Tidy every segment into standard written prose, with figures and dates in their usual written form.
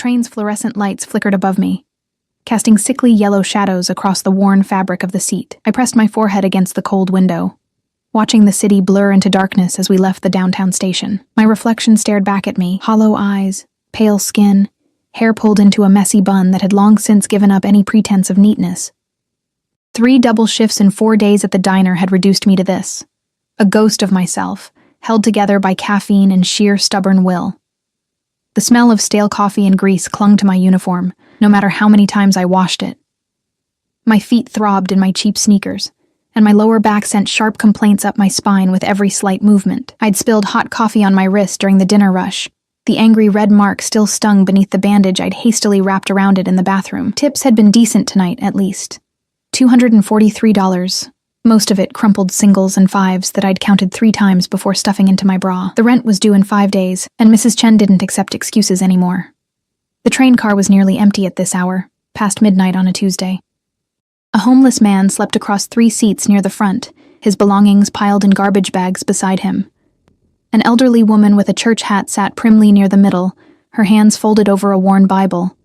train's fluorescent lights flickered above me, casting sickly yellow shadows across the worn fabric of the seat. I pressed my forehead against the cold window, watching the city blur into darkness as we left the downtown station. My reflection stared back at me, hollow eyes, pale skin, hair pulled into a messy bun that had long since given up any pretense of neatness. 3 double shifts in 4 days at the diner had reduced me to this, a ghost of myself, held together by caffeine and sheer stubborn will. The smell of stale coffee and grease clung to my uniform, no matter how many times I washed it. My feet throbbed in my cheap sneakers, and my lower back sent sharp complaints up my spine with every slight movement. I'd spilled hot coffee on my wrist during the dinner rush. The angry red mark still stung beneath the bandage I'd hastily wrapped around it in the bathroom. Tips had been decent tonight, at least. $243, most of it crumpled singles and fives that I'd counted 3 times before stuffing into my bra. The rent was due in 5 days, and Mrs. Chen didn't accept excuses anymore. The train car was nearly empty at this hour, past midnight on a Tuesday. A homeless man slept across 3 seats near the front, his belongings piled in garbage bags beside him. An elderly woman with a church hat sat primly near the middle, her hands folded over a worn Bible.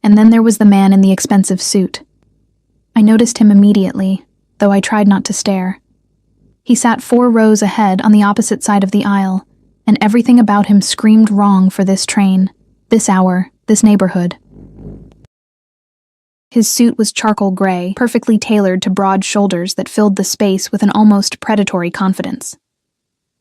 And then there was the man in the expensive suit. I noticed him immediately, though I tried not to stare. He sat 4 rows ahead on the opposite side of the aisle, and everything about him screamed wrong for this train, this hour, this neighborhood. His suit was charcoal gray, perfectly tailored to broad shoulders that filled the space with an almost predatory confidence.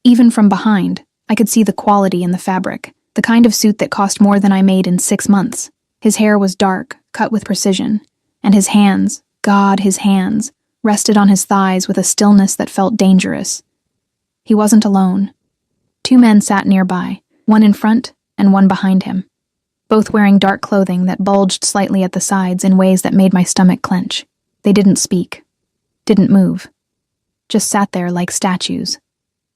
Even from behind, I could see the quality in the fabric, the kind of suit that cost more than I made in 6 months. His hair was dark, cut with precision, and his hands, God, his hands, rested on his thighs with a stillness that felt dangerous. He wasn't alone. 2 men sat nearby, one in front and one behind him, both wearing dark clothing that bulged slightly at the sides in ways that made my stomach clench. They didn't speak, didn't move, just sat there like statues,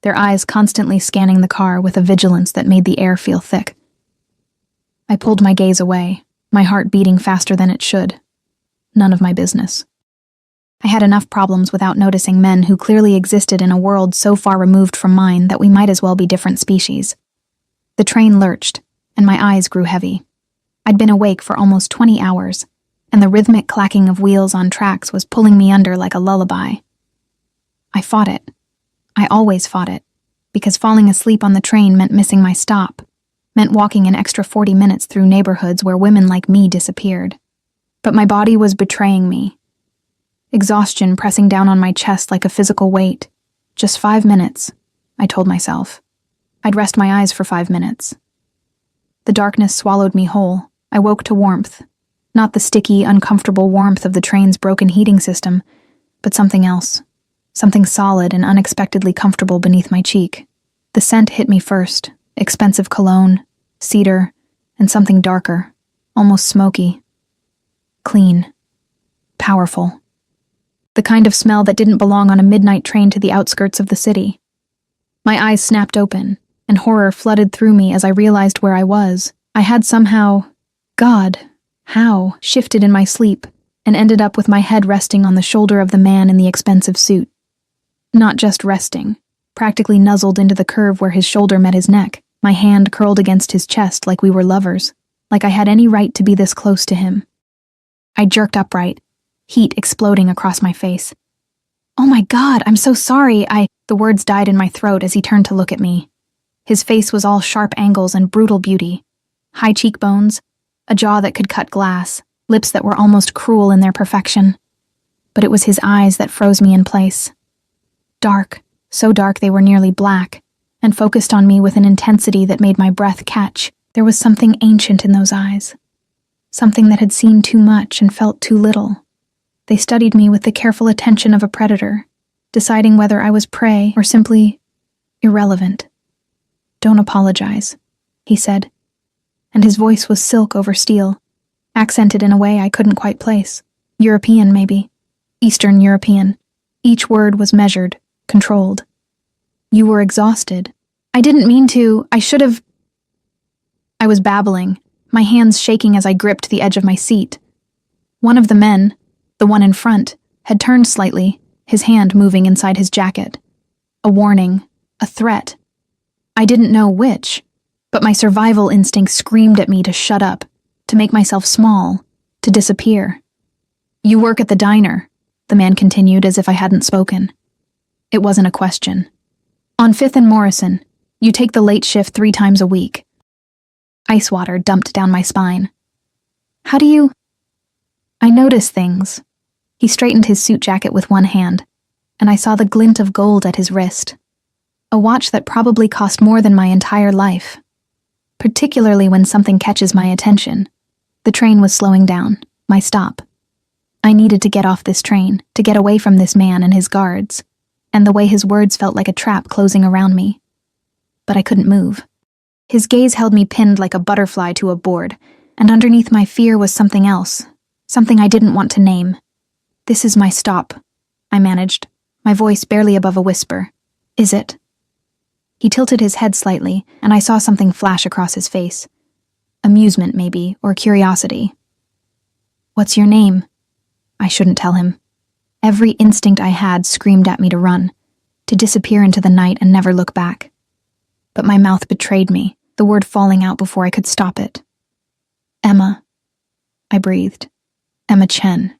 their eyes constantly scanning the car with a vigilance that made the air feel thick. I pulled my gaze away, my heart beating faster than it should. None of my business. I had enough problems without noticing men who clearly existed in a world so far removed from mine that we might as well be different species. The train lurched, and my eyes grew heavy. I'd been awake for almost 20 hours, and the rhythmic clacking of wheels on tracks was pulling me under like a lullaby. I fought it. I always fought it, because falling asleep on the train meant missing my stop, meant walking an extra 40 minutes through neighborhoods where women like me disappeared. But my body was betraying me. Exhaustion pressing down on my chest like a physical weight. Just 5 minutes, I told myself. I'd rest my eyes for 5 minutes. The darkness swallowed me whole. I woke to warmth. Not the sticky, uncomfortable warmth of the train's broken heating system, but something else. Something solid and unexpectedly comfortable beneath my cheek. The scent hit me first. Expensive cologne, cedar, and something darker, almost smoky. Clean. Powerful. The kind of smell that didn't belong on a midnight train to the outskirts of the city. My eyes snapped open, and horror flooded through me as I realized where I was. I had somehow, shifted in my sleep, and ended up with my head resting on the shoulder of the man in the expensive suit. Not just resting, practically nuzzled into the curve where his shoulder met his neck, my hand curled against his chest like we were lovers, like I had any right to be this close to him. I jerked upright, heat exploding across my face. "Oh my God, I'm so sorry, The words died in my throat as he turned to look at me. His face was all sharp angles and brutal beauty. High cheekbones, a jaw that could cut glass, lips that were almost cruel in their perfection. But it was his eyes that froze me in place. Dark, so dark they were nearly black, and focused on me with an intensity that made my breath catch. There was something ancient in those eyes. Something that had seen too much and felt too little. They studied me with the careful attention of a predator, deciding whether I was prey or simply irrelevant. "Don't apologize," he said, and his voice was silk over steel, accented in a way I couldn't quite place. European, maybe. Eastern European. Each word was measured, controlled. "You were exhausted. I didn't mean to. I should have..." I was babbling, my hands shaking as I gripped the edge of my seat. One of the men, the one in front, had turned slightly, his hand moving inside his jacket. A warning, a threat. I didn't know which, but my survival instinct screamed at me to shut up, to make myself small, to disappear. "You work at the diner," the man continued as if I hadn't spoken. It wasn't a question. "On 5th and Morrison, you take the late shift 3 times a week." Ice water dumped down my spine. "How do you—" "I notice things." He straightened his suit jacket with one hand, and I saw the glint of gold at his wrist. A watch that probably cost more than my entire life. Particularly when something catches my attention. The train was slowing down, my stop. I needed to get off this train, to get away from this man and his guards, and the way his words felt like a trap closing around me. But I couldn't move. His gaze held me pinned like a butterfly to a board, and underneath my fear was something else, something I didn't want to name. "This is my stop," I managed, my voice barely above a whisper. "Is it?" He tilted his head slightly, and I saw something flash across his face. Amusement, maybe, or curiosity. "What's your name?" I shouldn't tell him. Every instinct I had screamed at me to run, to disappear into the night and never look back. But my mouth betrayed me, the word falling out before I could stop it. "Emma," I breathed. "Emma Chen."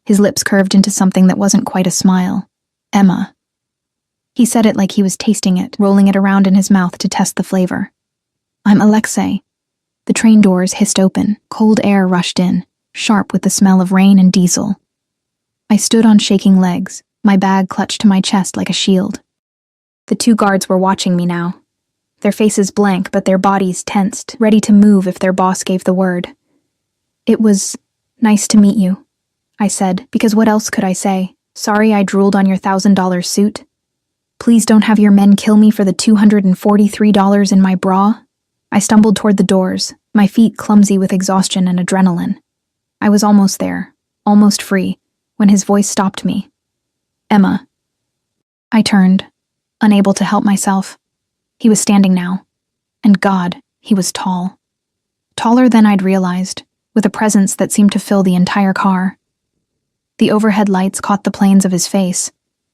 His lips curved into something that wasn't quite a smile. "Emma." He said it like he was tasting it, rolling it around in his mouth to test the flavor. "I'm Alexei." The train doors hissed open, cold air rushed in, sharp with the smell of rain and diesel. I stood on shaking legs, my bag clutched to my chest like a shield. The 2 guards were watching me now, their faces blank but their bodies tensed, ready to move if their boss gave the word. "It was nice to meet you," I said, because what else could I say? "Sorry I drooled on your $1,000 suit. Please don't have your men kill me for the $243 in my bra." I stumbled toward the doors, my feet clumsy with exhaustion and adrenaline. I was almost there, almost free, when his voice stopped me. "Emma." I turned, unable to help myself. He was standing now, and God, he was tall. Taller than I'd realized, with a presence that seemed to fill the entire car. The overhead lights caught the planes of his face,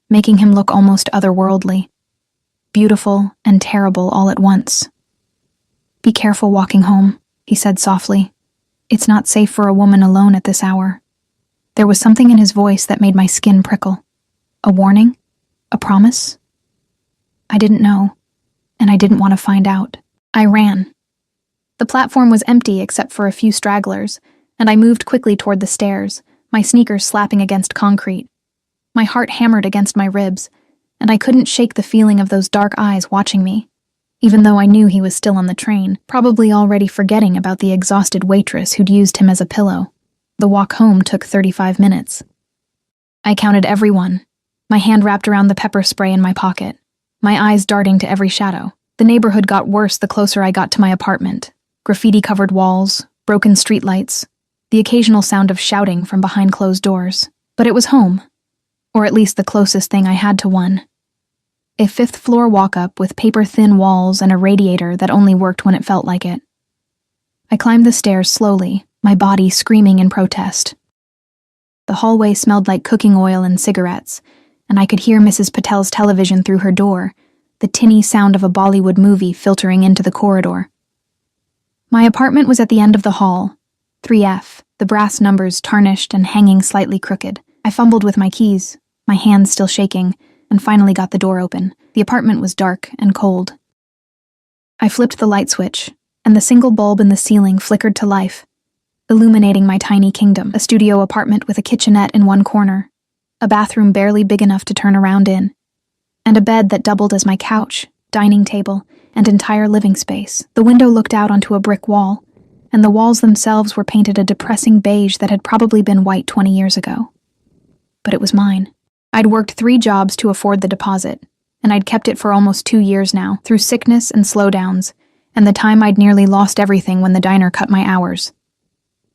making him look almost otherworldly. Beautiful and terrible all at once. "Be careful walking home," he said softly. "It's not safe for a woman alone at this hour." There was something in his voice that made my skin prickle. A warning? A promise? I didn't know, and I didn't want to find out. I ran. The platform was empty except for a few stragglers, and I moved quickly toward the stairs, my sneakers slapping against concrete. My heart hammered against my ribs, and I couldn't shake the feeling of those dark eyes watching me, even though I knew he was still on the train, probably already forgetting about the exhausted waitress who'd used him as a pillow. The walk home took 35 minutes. I counted everyone, my hand wrapped around the pepper spray in my pocket, my eyes darting to every shadow. The neighborhood got worse the closer I got to my apartment. Graffiti-covered walls, broken streetlights, the occasional sound of shouting from behind closed doors. But it was home, or at least the closest thing I had to one. A 5th-floor walk-up with paper-thin walls and a radiator that only worked when it felt like it. I climbed the stairs slowly, my body screaming in protest. The hallway smelled like cooking oil and cigarettes, and I could hear Mrs. Patel's television through her door, the tinny sound of a Bollywood movie filtering into the corridor. My apartment was at the end of the hall, 3F, the brass numbers tarnished and hanging slightly crooked. I fumbled with my keys, my hands still shaking, and finally got the door open. The apartment was dark and cold. I flipped the light switch, and the single bulb in the ceiling flickered to life, illuminating my tiny kingdom, a studio apartment with a kitchenette in one corner, a bathroom barely big enough to turn around in, and a bed that doubled as my couch, dining table, and entire living space. The window looked out onto a brick wall, and the walls themselves were painted a depressing beige that had probably been white 20 years ago. But it was mine. I'd worked 3 jobs to afford the deposit, and I'd kept it for almost 2 years now, through sickness and slowdowns, and the time I'd nearly lost everything when the diner cut my hours.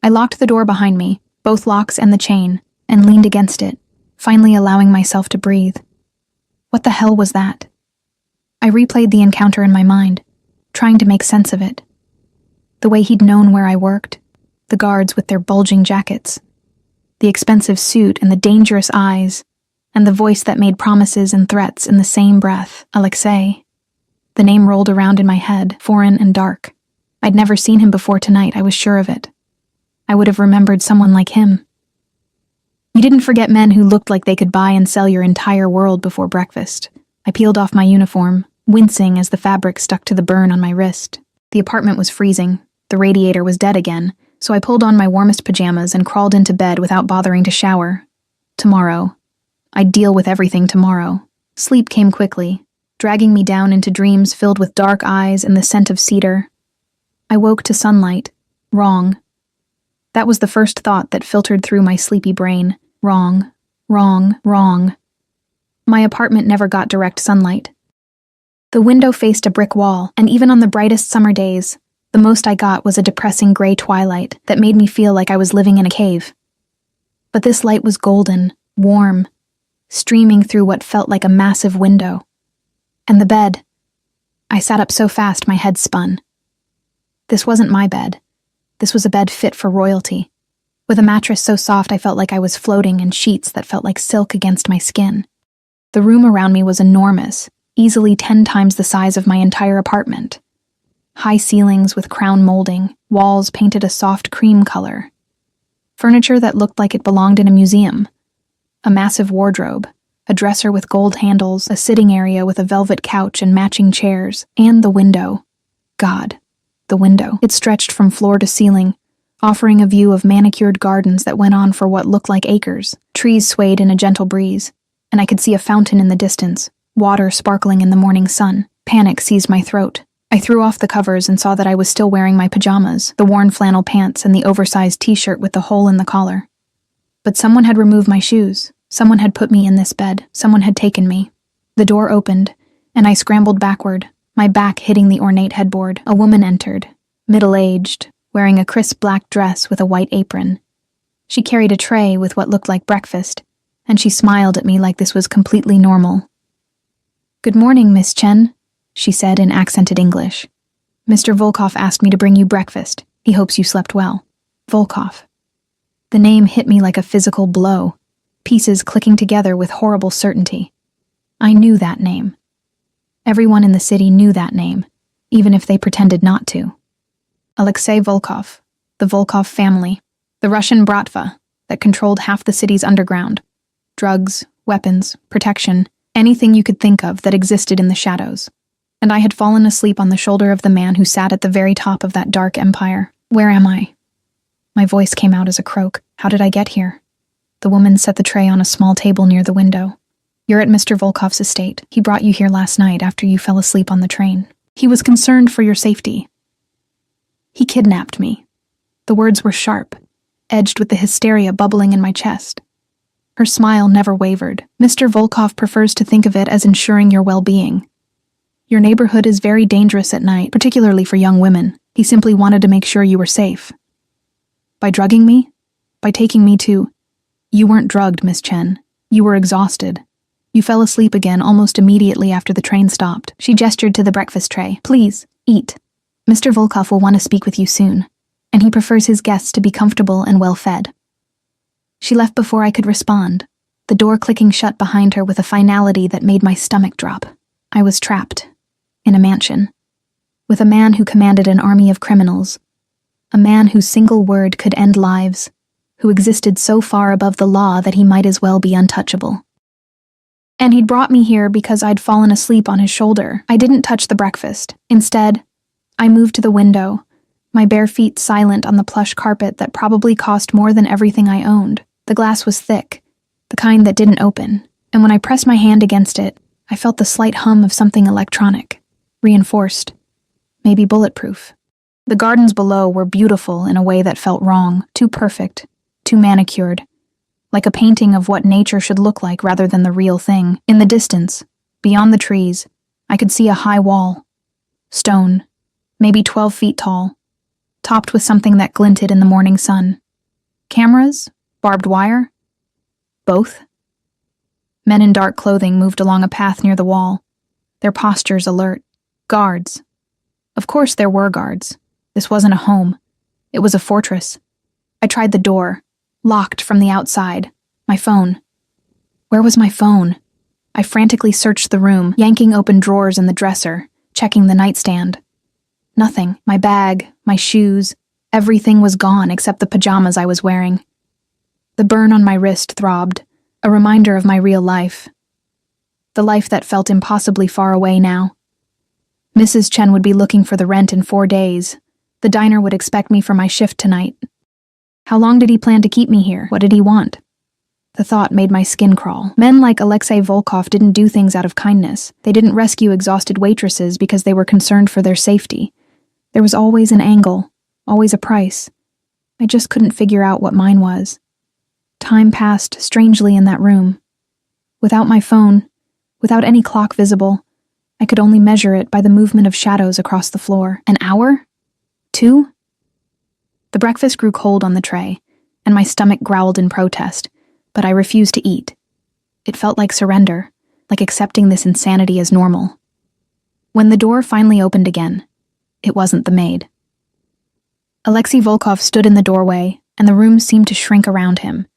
I locked the door behind me, both locks and the chain, and leaned against it, finally allowing myself to breathe. What the hell was that? I replayed the encounter in my mind, trying to make sense of it. The way he'd known where I worked, the guards with their bulging jackets, the expensive suit and the dangerous eyes, and the voice that made promises and threats in the same breath, Alexei. The name rolled around in my head, foreign and dark. I'd never seen him before tonight, I was sure of it. I would have remembered someone like him. You didn't forget men who looked like they could buy and sell your entire world before breakfast. I peeled off my uniform, wincing as the fabric stuck to the burn on my wrist. The apartment was freezing. The radiator was dead again, so I pulled on my warmest pajamas and crawled into bed without bothering to shower. Tomorrow. I'd deal with everything tomorrow. Sleep came quickly, dragging me down into dreams filled with dark eyes and the scent of cedar. I woke to sunlight. Wrong. That was the first thought that filtered through my sleepy brain. Wrong. Wrong. Wrong. My apartment never got direct sunlight. The window faced a brick wall, and even on the brightest summer days, the most I got was a depressing gray twilight that made me feel like I was living in a cave. But this light was golden, warm, streaming through what felt like a massive window. And the bed. I sat up so fast my head spun. This wasn't my bed. This was a bed fit for royalty, with a mattress so soft I felt like I was floating and sheets that felt like silk against my skin. The room around me was enormous, easily 10 times the size of my entire apartment. High ceilings with crown molding, walls painted a soft cream color. Furniture that looked like it belonged in a museum. A massive wardrobe, a dresser with gold handles, a sitting area with a velvet couch and matching chairs, and the window. God, the window. It stretched from floor to ceiling, offering a view of manicured gardens that went on for what looked like acres. Trees swayed in a gentle breeze, and I could see a fountain in the distance, water sparkling in the morning sun. Panic seized my throat. I threw off the covers and saw that I was still wearing my pajamas, the worn flannel pants and the oversized t-shirt with the hole in the collar. But someone had removed my shoes. Someone had put me in this bed. Someone had taken me. The door opened, and I scrambled backward, my back hitting the ornate headboard. A woman entered, middle-aged, wearing a crisp black dress with a white apron. She carried a tray with what looked like breakfast, and she smiled at me like this was completely normal. "Good morning, Miss Chen," she said in accented English. "Mr. Volkov asked me to bring you breakfast. He hopes you slept well." Volkov. The name hit me like a physical blow, pieces clicking together with horrible certainty. I knew that name. Everyone in the city knew that name, even if they pretended not to. Alexei Volkov, the Volkov family, the Russian Bratva that controlled half the city's underground. Drugs, weapons, protection, anything you could think of that existed in the shadows. And I had fallen asleep on the shoulder of the man who sat at the very top of that dark empire. Where am I? My voice came out as a croak. How did I get here? The woman set the tray on a small table near the window. "You're at Mr. Volkov's estate. He brought you here last night after you fell asleep on the train. He was concerned for your safety. He kidnapped me." The words were sharp, edged with the hysteria bubbling in my chest. Her smile never wavered. "Mr. Volkov prefers to think of it as ensuring your well-being. Your neighborhood is very dangerous at night, particularly for young women. He simply wanted to make sure you were safe." By drugging me? By taking me to... You weren't drugged, Miss Chen. You were exhausted. You fell asleep again almost immediately after the train stopped. She gestured to the breakfast tray. "Please, eat. Mr. Volkov will want to speak with you soon, and he prefers his guests to be comfortable and well-fed." She left before I could respond, the door clicking shut behind her with a finality that made my stomach drop. I was trapped, in a mansion, with a man who commanded an army of criminals, a man whose single word could end lives, who existed so far above the law that he might as well be untouchable. And he'd brought me here because I'd fallen asleep on his shoulder. I didn't touch the breakfast. Instead, I moved to the window, my bare feet silent on the plush carpet that probably cost more than everything I owned. The glass was thick, the kind that didn't open, and when I pressed my hand against it, I felt the slight hum of something electronic, reinforced, maybe bulletproof. The gardens below were beautiful in a way that felt wrong, too perfect, too manicured, like a painting of what nature should look like rather than the real thing. In the distance, beyond the trees, I could see a high wall, stone, maybe 12 feet tall, topped with something that glinted in the morning sun. Cameras? Barbed wire? Both? Men in dark clothing moved along a path near the wall, their postures alert. Guards. Of course there were guards. This wasn't a home. It was a fortress. I tried the door, locked from the outside. My phone. Where was my phone? I frantically searched the room, yanking open drawers in the dresser, checking the nightstand. Nothing. My bag, my shoes, everything was gone except the pajamas I was wearing. The burn on my wrist throbbed, a reminder of my real life. The life that felt impossibly far away now. Mrs. Chen would be looking for the rent in 4 days. The diner would expect me for my shift tonight. How long did he plan to keep me here? What did he want? The thought made my skin crawl. Men like Alexei Volkov didn't do things out of kindness. They didn't rescue exhausted waitresses because they were concerned for their safety. There was always an angle, always a price. I just couldn't figure out what mine was. Time passed strangely in that room. Without my phone, without any clock visible, I could only measure it by the movement of shadows across the floor. An hour? 2? The breakfast grew cold on the tray, and my stomach growled in protest, but I refused to eat. It felt like surrender, like accepting this insanity as normal. When the door finally opened again, it wasn't the maid. Alexei Volkov stood in the doorway, and the room seemed to shrink around him.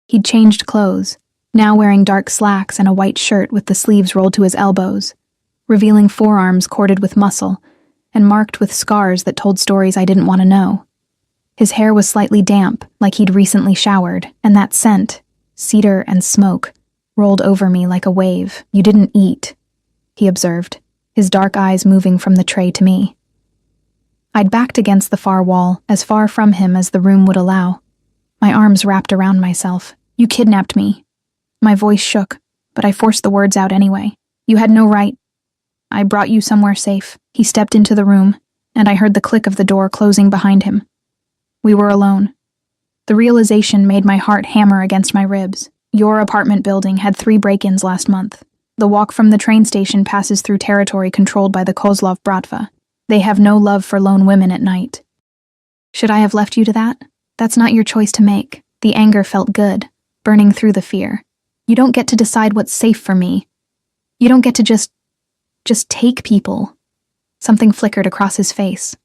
He'd changed clothes, now wearing dark slacks and a white shirt with the sleeves rolled to his elbows, revealing forearms corded with muscle and marked with scars that told stories I didn't want to know. His hair was slightly damp, like he'd recently showered, and that scent, cedar and smoke, rolled over me like a wave. "You didn't eat," he observed, his dark eyes moving from the tray to me. I'd backed against the far wall, as far from him as the room would allow. My arms wrapped around myself. "You kidnapped me." My voice shook, but I forced the words out anyway. "You had no right. I brought you somewhere safe." He stepped into the room, and I heard the click of the door closing behind him. We were alone. The realization made my heart hammer against my ribs. "Your apartment building had 3 break-ins last month. The walk from the train station passes through territory controlled by the Kozlov Bratva. They have no love for lone women at night. Should I have left you to that? That's not your choice to make." The anger felt good, burning through the fear. "You don't get to decide what's safe for me. You don't get to just take people." Something flickered across his face.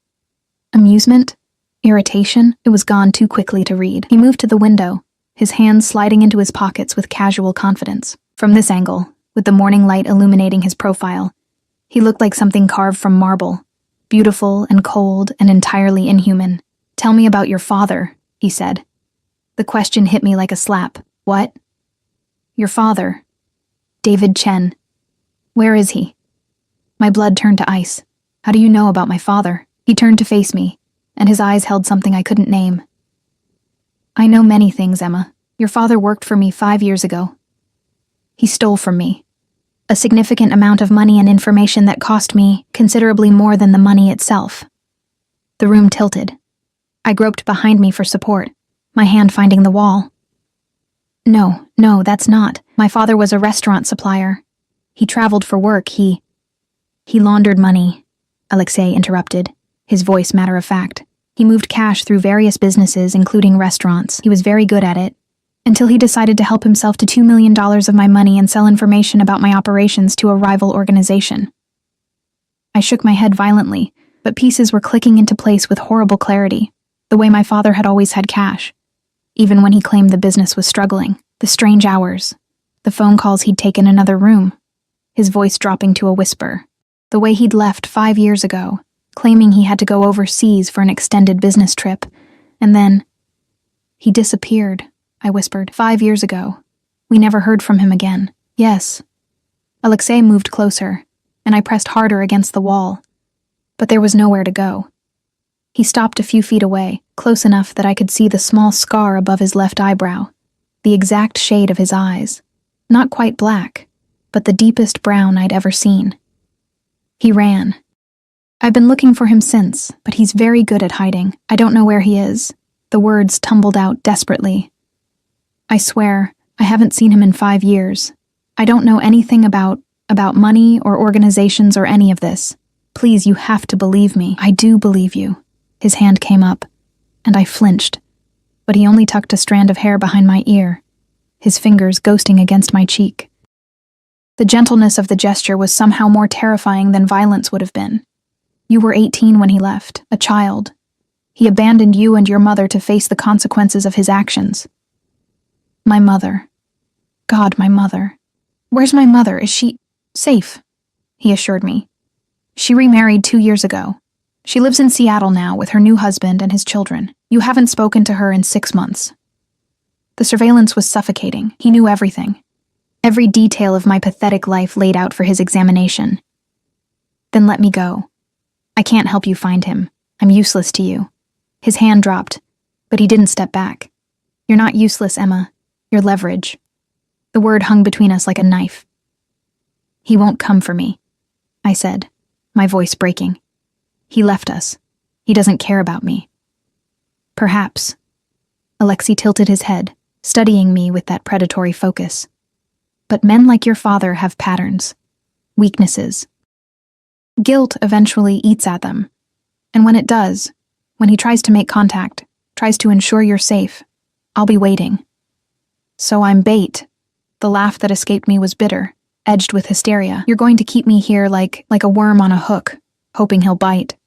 Amusement? Irritation? It was gone too quickly to read. He moved to the window, his hands sliding into his pockets with casual confidence. From this angle, with the morning light illuminating his profile, he looked like something carved from marble, beautiful and cold and entirely inhuman. "Tell me about your father," he said. The question hit me like a slap. "What?" "Your father. David Chen. Where is he?" My blood turned to ice. "How do you know about my father?" He turned to face me, and his eyes held something I couldn't name. "I know many things, Emma. Your father worked for me 5 years ago. He stole from me. A significant amount of money and information that cost me considerably more than the money itself." The room tilted. I groped behind me for support, my hand finding the wall. No, that's not. My father was a restaurant supplier. He traveled for work. He laundered money," Alexei interrupted, his voice matter-of-fact. "He moved cash through various businesses, including restaurants. He was very good at it, until he decided to help himself to $2 million of my money and sell information about my operations to a rival organization." I shook my head violently, but pieces were clicking into place with horrible clarity, the way my father had always had cash, even when he claimed the business was struggling. The strange hours, the phone calls he'd taken in another room, his voice dropping to a whisper, the way he'd left 5 years ago, claiming he had to go overseas for an extended business trip, and then, "He disappeared," I whispered. 5 years ago. We never heard from him again." "Yes." Alexei moved closer, and I pressed harder against the wall, but there was nowhere to go. He stopped a few feet away, close enough that I could see the small scar above his left eyebrow, the exact shade of his eyes. Not quite black, but the deepest brown I'd ever seen. He ran. I've been looking for him since, but he's very good at hiding. I don't know where he is. The words tumbled out desperately. I swear, I haven't seen him in 5 years. I don't know anything about money or organizations or any of this. Please, you have to believe me. I do believe you. His hand came up, and I flinched, but he only tucked a strand of hair behind my ear, his fingers ghosting against my cheek. The gentleness of the gesture was somehow more terrifying than violence would have been. "You were 18 when he left, a child. He abandoned you and your mother to face the consequences of his actions." My mother. God, my mother. "Where's my mother? Is she safe?" he assured me. "She remarried 2 years ago. She lives in Seattle now with her new husband and his children. You haven't spoken to her in 6 months. The surveillance was suffocating. He knew everything. Every detail of my pathetic life laid out for his examination. Then let me go. I can't help you find him. I'm useless to you. His hand dropped, but he didn't step back. You're not useless, Emma. You're leverage. The word hung between us like a knife. He won't come for me, I said, my voice breaking. He left us. He doesn't care about me. Perhaps. Alexei tilted his head, studying me with that predatory focus. But men like your father have patterns, weaknesses. Guilt eventually eats at them. And when it does, when he tries to make contact, tries to ensure you're safe, I'll be waiting. So I'm bait. The laugh that escaped me was bitter, edged with hysteria. You're going to keep me here like a worm on a hook, hoping he'll bite.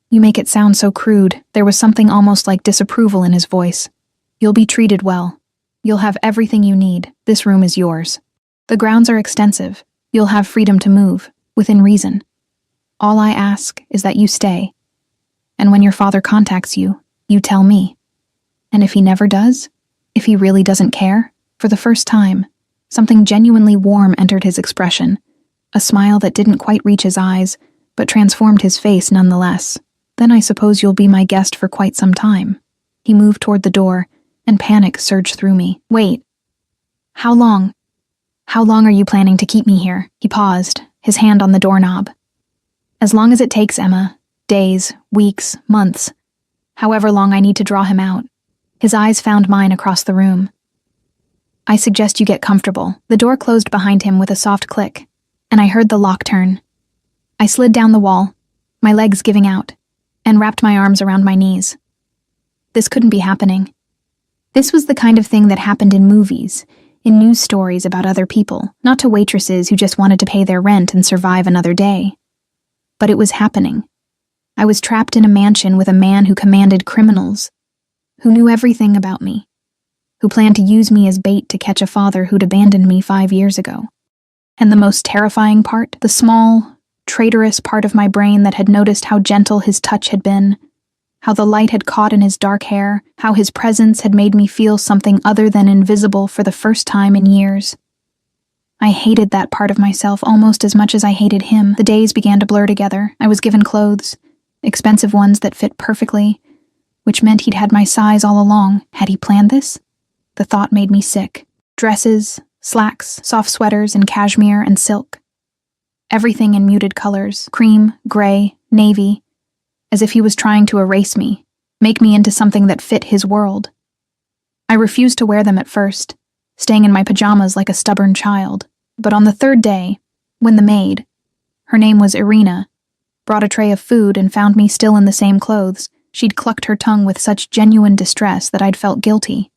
You make it sound so crude. There was something almost like disapproval in his voice. You'll be treated well. You'll have everything you need. This room is yours. The grounds are extensive. You'll have freedom to move, within reason. All I ask is that you stay. And when your father contacts you, you tell me. And if he never does, if he really doesn't care, for the first time, something genuinely warm entered his expression, a smile that didn't quite reach his eyes, but transformed his face nonetheless. Then I suppose you'll be my guest for quite some time. He moved toward the door, and panic surged through me. Wait. How long? How long are you planning to keep me here? He paused, his hand on the doorknob. As long as it takes, Emma. Days, weeks, months. However long I need to draw him out. His eyes found mine across the room. I suggest you get comfortable. The door closed behind him with a soft click, and I heard the lock turn. I slid down the wall, my legs giving out, and wrapped my arms around my knees. This couldn't be happening. This was the kind of thing that happened in movies, in news stories about other people, not to waitresses who just wanted to pay their rent and survive another day. But it was happening. I was trapped in a mansion with a man who commanded criminals, who knew everything about me, who planned to use me as bait to catch a father who'd abandoned me 5 years ago. And the most terrifying part, the small, traitorous part of my brain that had noticed how gentle his touch had been, how the light had caught in his dark hair, how his presence had made me feel something other than invisible for the first time in years. I hated that part of myself almost as much as I hated him. The days began to blur together. I was given clothes, expensive ones that fit perfectly, which meant he'd had my size all along. Had he planned this? The thought made me sick. Dresses, slacks, soft sweaters in cashmere and silk. Everything in muted colors, cream, gray, navy, as if he was trying to erase me, make me into something that fit his world. I refused to wear them at first, staying in my pajamas like a stubborn child. But on the third day, when the maid, her name was Irina, brought a tray of food and found me still in the same clothes, she'd clucked her tongue with such genuine distress that I'd felt guilty.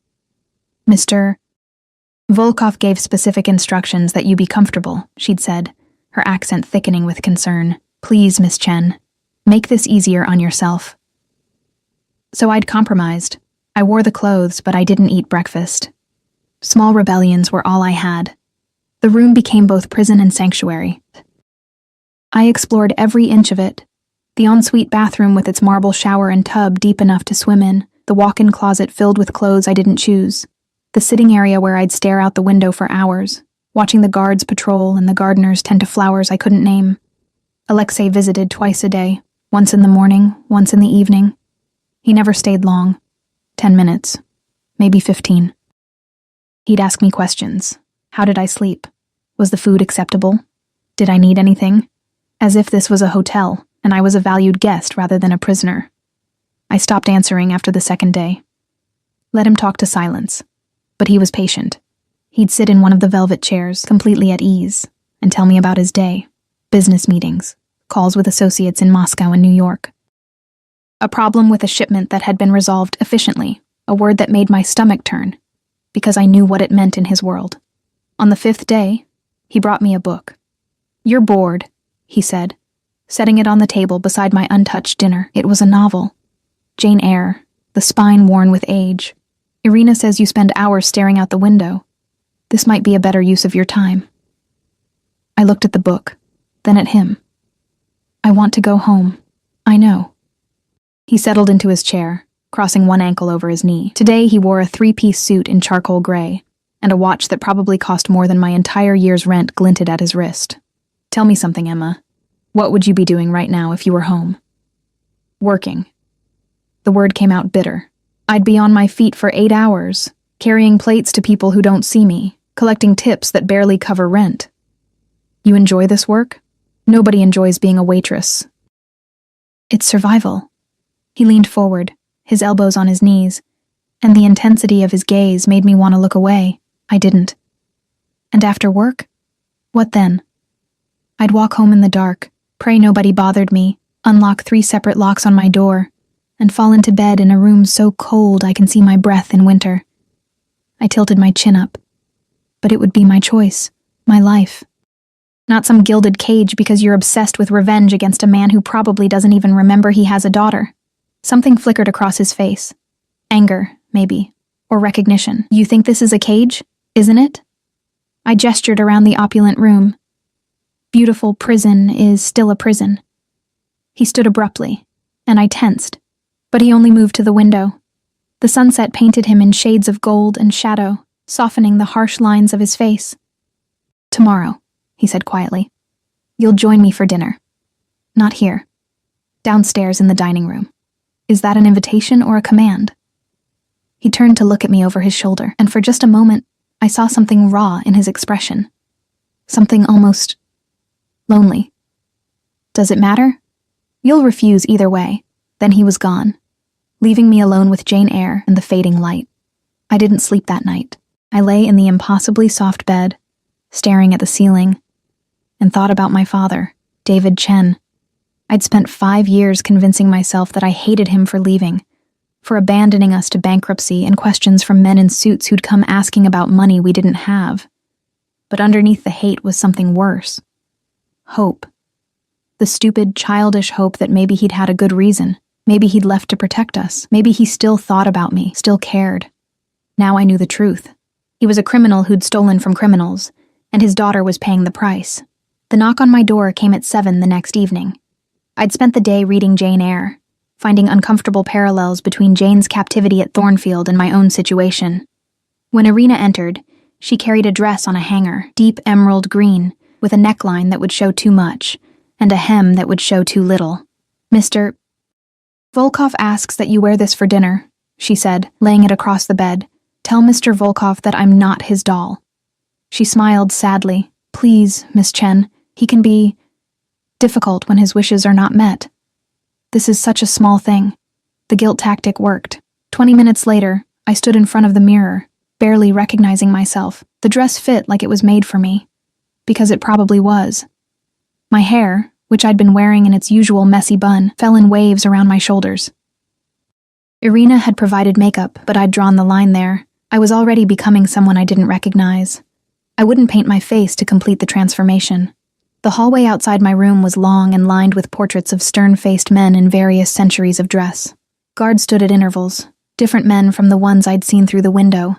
Mr. Volkov gave specific instructions that you be comfortable, she'd said, her accent thickening with concern. Please, Miss Chen, make this easier on yourself. So I'd compromised. I wore the clothes, but I didn't eat breakfast. Small rebellions were all I had. The room became both prison and sanctuary. I explored every inch of it. The ensuite bathroom with its marble shower and tub deep enough to swim in, the walk-in closet filled with clothes I didn't choose, the sitting area where I'd stare out the window for hours, watching the guards patrol and the gardeners tend to flowers I couldn't name. Alexei visited twice a day, once in the morning, once in the evening. He never stayed long. 10 minutes, maybe 15. He'd ask me questions. How did I sleep? Was the food acceptable? Did I need anything? As if this was a hotel, and I was a valued guest rather than a prisoner. I stopped answering after the second day. Let him talk to silence. But he was patient. He'd sit in one of the velvet chairs, completely at ease, and tell me about his day, business meetings, calls with associates in Moscow and New York. A problem with a shipment that had been resolved efficiently, a word that made my stomach turn, because I knew what it meant in his world. On the 5th day, he brought me a book. You're bored, he said, setting it on the table beside my untouched dinner. It was a novel. Jane Eyre, the spine worn with age. Irina says you spend hours staring out the window. This might be a better use of your time. I looked at the book, then at him. I want to go home. I know. He settled into his chair, crossing one ankle over his knee. Today he wore a three-piece suit in charcoal gray, and a watch that probably cost more than my entire year's rent glinted at his wrist. Tell me something, Emma. What would you be doing right now if you were home? Working. The word came out bitter. I'd be on my feet for 8 hours, carrying plates to people who don't see me, collecting tips that barely cover rent. You enjoy this work? Nobody enjoys being a waitress. It's survival. He leaned forward, his elbows on his knees, and the intensity of his gaze made me want to look away. I didn't. And after work? What then? I'd walk home in the dark, pray nobody bothered me, unlock 3 separate locks on my door, and fall into bed in a room so cold I can see my breath in winter. I tilted my chin up. But it would be my choice, my life. Not some gilded cage because you're obsessed with revenge against a man who probably doesn't even remember he has a daughter. Something flickered across his face. Anger, maybe, or recognition. You think this is a cage, isn't it? I gestured around the opulent room. Beautiful prison is still a prison. He stood abruptly, and I tensed, but he only moved to the window. The sunset painted him in shades of gold and shadow, softening the harsh lines of his face. Tomorrow, he said quietly. You'll join me for dinner. Not here. Downstairs in the dining room. Is that an invitation or a command? He turned to look at me over his shoulder, and for just a moment, I saw something raw in his expression. Something almost lonely. Does it matter? You'll refuse either way. Then he was gone, leaving me alone with Jane Eyre and the fading light. I didn't sleep that night. I lay in the impossibly soft bed, staring at the ceiling, and thought about my father, David Chen. I'd spent 5 years convincing myself that I hated him for leaving, for abandoning us to bankruptcy and questions from men in suits who'd come asking about money we didn't have. But underneath the hate was something worse. Hope. The stupid, childish hope that maybe he'd had a good reason. Maybe he'd left to protect us. Maybe he still thought about me, still cared. Now I knew the truth. He was a criminal who'd stolen from criminals, and his daughter was paying the price. The knock on my door came at 7 the next evening. I'd spent the day reading Jane Eyre, finding uncomfortable parallels between Jane's captivity at Thornfield and my own situation. When Irina entered, she carried a dress on a hanger, deep emerald green, with a neckline that would show too much, and a hem that would show too little. Mr. Volkov asks that you wear this for dinner, she said, laying it across the bed. Tell Mr. Volkov that I'm not his doll. She smiled sadly. Please, Miss Chen, he can be difficult when his wishes are not met. This is such a small thing. The guilt tactic worked. 20 minutes later, I stood in front of the mirror, barely recognizing myself. The dress fit like it was made for me. Because it probably was. My hair, which I'd been wearing in its usual messy bun, fell in waves around my shoulders. Irina had provided makeup, but I'd drawn the line there. I was already becoming someone I didn't recognize. I wouldn't paint my face to complete the transformation. The hallway outside my room was long and lined with portraits of stern-faced men in various centuries of dress. Guards stood at intervals, different men from the ones I'd seen through the window,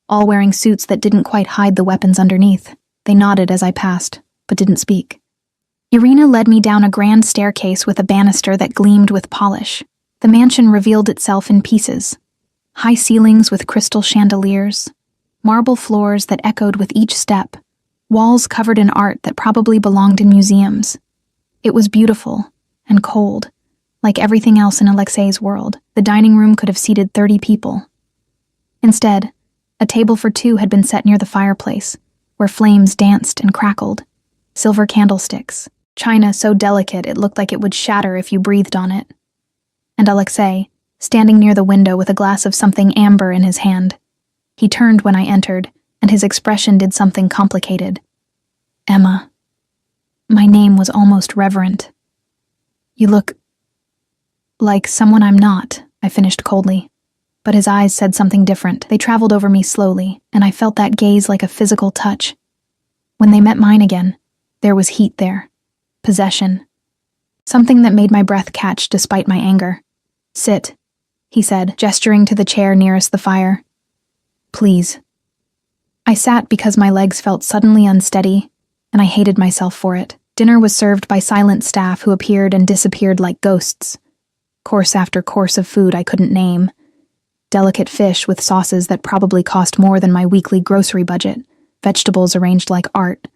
all wearing suits that didn't quite hide the weapons underneath. They nodded as I passed, but didn't speak. Irina led me down a grand staircase with a banister that gleamed with polish. The mansion revealed itself in pieces. High ceilings with crystal chandeliers, marble floors that echoed with each step, walls covered in art that probably belonged in museums. It was beautiful and cold, like everything else in Alexei's world. The dining room could have seated 30 people. Instead, a table for 2 had been set near the fireplace, where flames danced and crackled. Silver candlesticks, china so delicate it looked like it would shatter if you breathed on it. And Alexei, standing near the window with a glass of something amber in his hand. He turned when I entered, and his expression did something complicated. Emma. My name was almost reverent. You look like someone I'm not, I finished coldly. But his eyes said something different. They traveled over me slowly, and I felt that gaze like a physical touch. When they met mine again, there was heat there. Possession. Something that made my breath catch despite my anger. Sit, he said, gesturing to the chair nearest the fire. Please. I sat because my legs felt suddenly unsteady, and I hated myself for it. Dinner was served by silent staff who appeared and disappeared like ghosts. Course after course of food I couldn't name. Delicate fish with sauces that probably cost more than my weekly grocery budget. Vegetables arranged like art.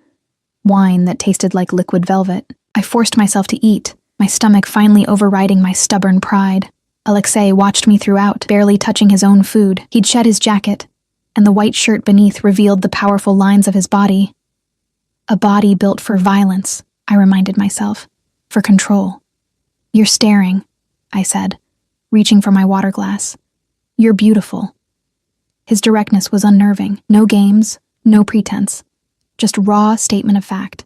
Wine that tasted like liquid velvet. I forced myself to eat, my stomach finally overriding my stubborn pride. Alexei watched me throughout, barely touching his own food. He'd shed his jacket, and the white shirt beneath revealed the powerful lines of his body. A body built for violence, I reminded myself, for control. You're staring, I said, reaching for my water glass. You're beautiful. His directness was unnerving. No games, no pretense. Just raw statement of fact.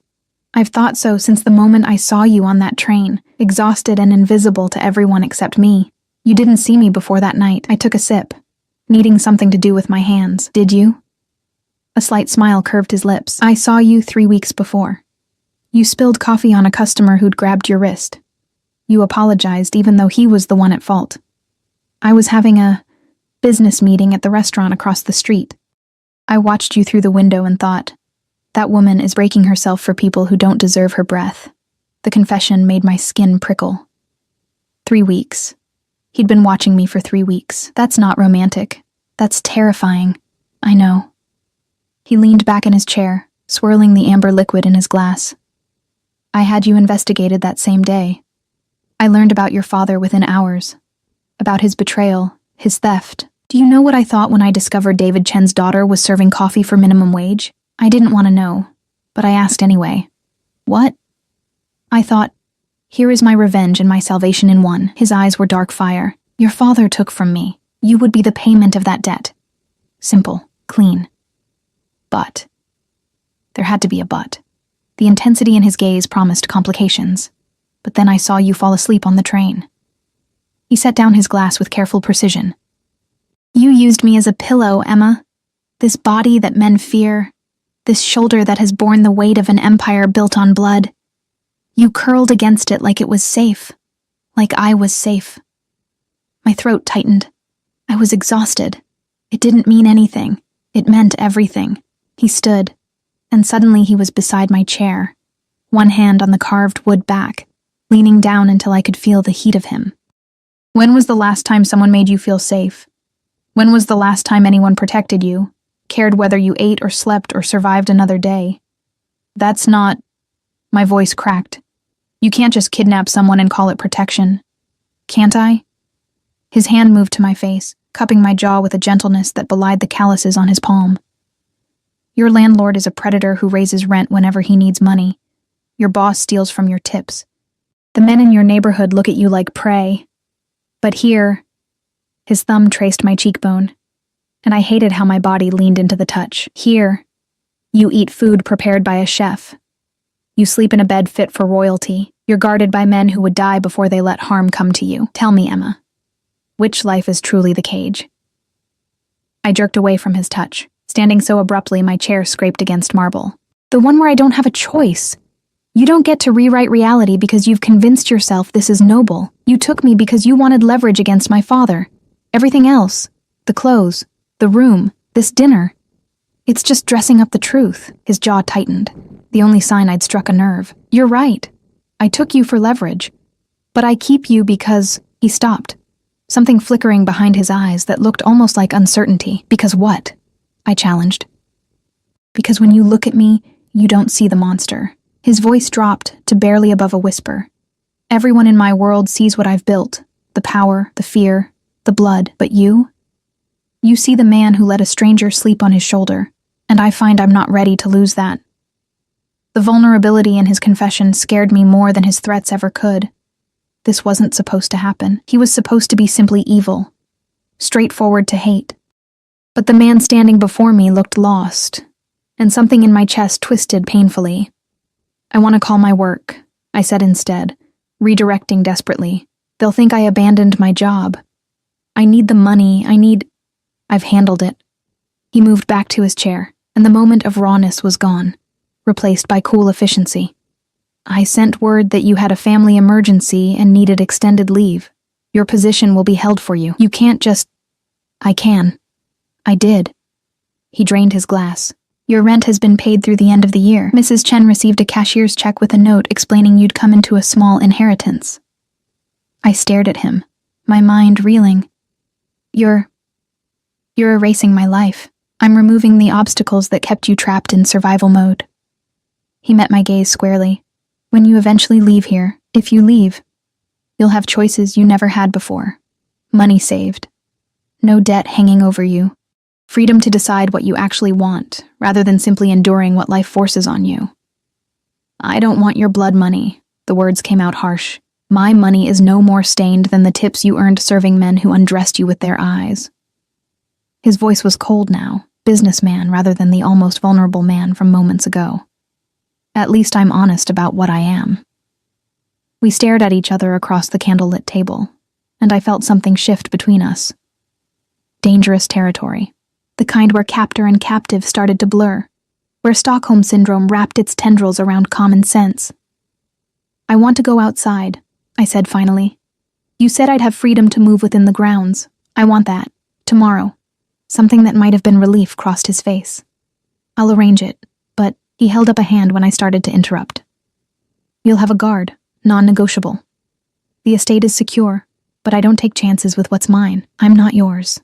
I've thought so since the moment I saw you on that train, exhausted and invisible to everyone except me. You didn't see me before that night. I took a sip, needing something to do with my hands. Did you? A slight smile curved his lips. I saw you 3 weeks before. You spilled coffee on a customer who'd grabbed your wrist. You apologized even though he was the one at fault. I was having a business meeting at the restaurant across the street. I watched you through the window and thought, that woman is breaking herself for people who don't deserve her breath. The confession made my skin prickle. 3 weeks. He'd been watching me for 3 weeks. That's not romantic. That's terrifying. I know. He leaned back in his chair, swirling the amber liquid in his glass. I had you investigated that same day. I learned about your father within hours. About his betrayal, his theft. Do you know what I thought when I discovered David Chen's daughter was serving coffee for minimum wage? I didn't want to know, but I asked anyway. What? I thought, here is my revenge and my salvation in one. His eyes were dark fire. Your father took from me. You would be the payment of that debt. Simple, clean. But. There had to be a but. The intensity in his gaze promised complications. But then I saw you fall asleep on the train. He set down his glass with careful precision. You used me as a pillow, Emma. This body that men fear. This shoulder that has borne the weight of an empire built on blood. You curled against it like it was safe. Like I was safe. My throat tightened. I was exhausted. It didn't mean anything. It meant everything. He stood, and suddenly he was beside my chair, one hand on the carved wood back, leaning down until I could feel the heat of him. When was the last time someone made you feel safe? When was the last time anyone protected you? Cared whether you ate or slept or survived another day? That's not... My voice cracked. You can't just kidnap someone and call it protection. Can't I? His hand moved to my face, cupping my jaw with a gentleness that belied the calluses on his palm. Your landlord is a predator who raises rent whenever he needs money. Your boss steals from your tips. The men in your neighborhood look at you like prey. But here... His thumb traced my cheekbone, and I hated how my body leaned into the touch. Here, you eat food prepared by a chef. You sleep in a bed fit for royalty. You're guarded by men who would die before they let harm come to you. Tell me, Emma, which life is truly the cage? I jerked away from his touch. Standing so abruptly, my chair scraped against marble. The one where I don't have a choice. You don't get to rewrite reality because you've convinced yourself this is noble. You took me because you wanted leverage against my father. Everything else, the clothes, the room, this dinner, it's just dressing up the truth. His jaw tightened, the only sign I'd struck a nerve. You're right. I took you for leverage. But I keep you because... He stopped, something flickering behind his eyes that looked almost like uncertainty. Because what? I challenged. Because when you look at me, you don't see the monster. His voice dropped to barely above a whisper. Everyone in my world sees what I've built. The power, the fear, the blood. But you? You see the man who let a stranger sleep on his shoulder, and I find I'm not ready to lose that. The vulnerability in his confession scared me more than his threats ever could. This wasn't supposed to happen. He was supposed to be simply evil, straightforward to hate. But the man standing before me looked lost, and something in my chest twisted painfully. I want to call my work, I said instead, redirecting desperately. They'll think I abandoned my job. I need the money, I've handled it. He moved back to his chair, and the moment of rawness was gone, replaced by cool efficiency. I sent word that you had a family emergency and needed extended leave. Your position will be held for you. You can't just... I can. I did. He drained his glass. Your rent has been paid through the end of the year. Mrs. Chen received a cashier's check with a note explaining you'd come into a small inheritance. I stared at him, my mind reeling. You're erasing my life. I'm removing the obstacles that kept you trapped in survival mode. He met my gaze squarely. When you eventually leave here, if you leave, you'll have choices you never had before. Money saved. No debt hanging over you. Freedom to decide what you actually want, rather than simply enduring what life forces on you. I don't want your blood money. The words came out harsh. My money is no more stained than the tips you earned serving men who undressed you with their eyes. His voice was cold now, businessman rather than the almost vulnerable man from moments ago. At least I'm honest about what I am. We stared at each other across the candlelit table, and I felt something shift between us. Dangerous territory. The kind where captor and captive started to blur, where Stockholm Syndrome wrapped its tendrils around common sense. I want to go outside, I said finally. You said I'd have freedom to move within the grounds. I want that. Tomorrow. Something that might have been relief crossed his face. I'll arrange it, but he held up a hand when I started to interrupt. You'll have a guard, non-negotiable. The estate is secure, but I don't take chances with what's mine. I'm not yours.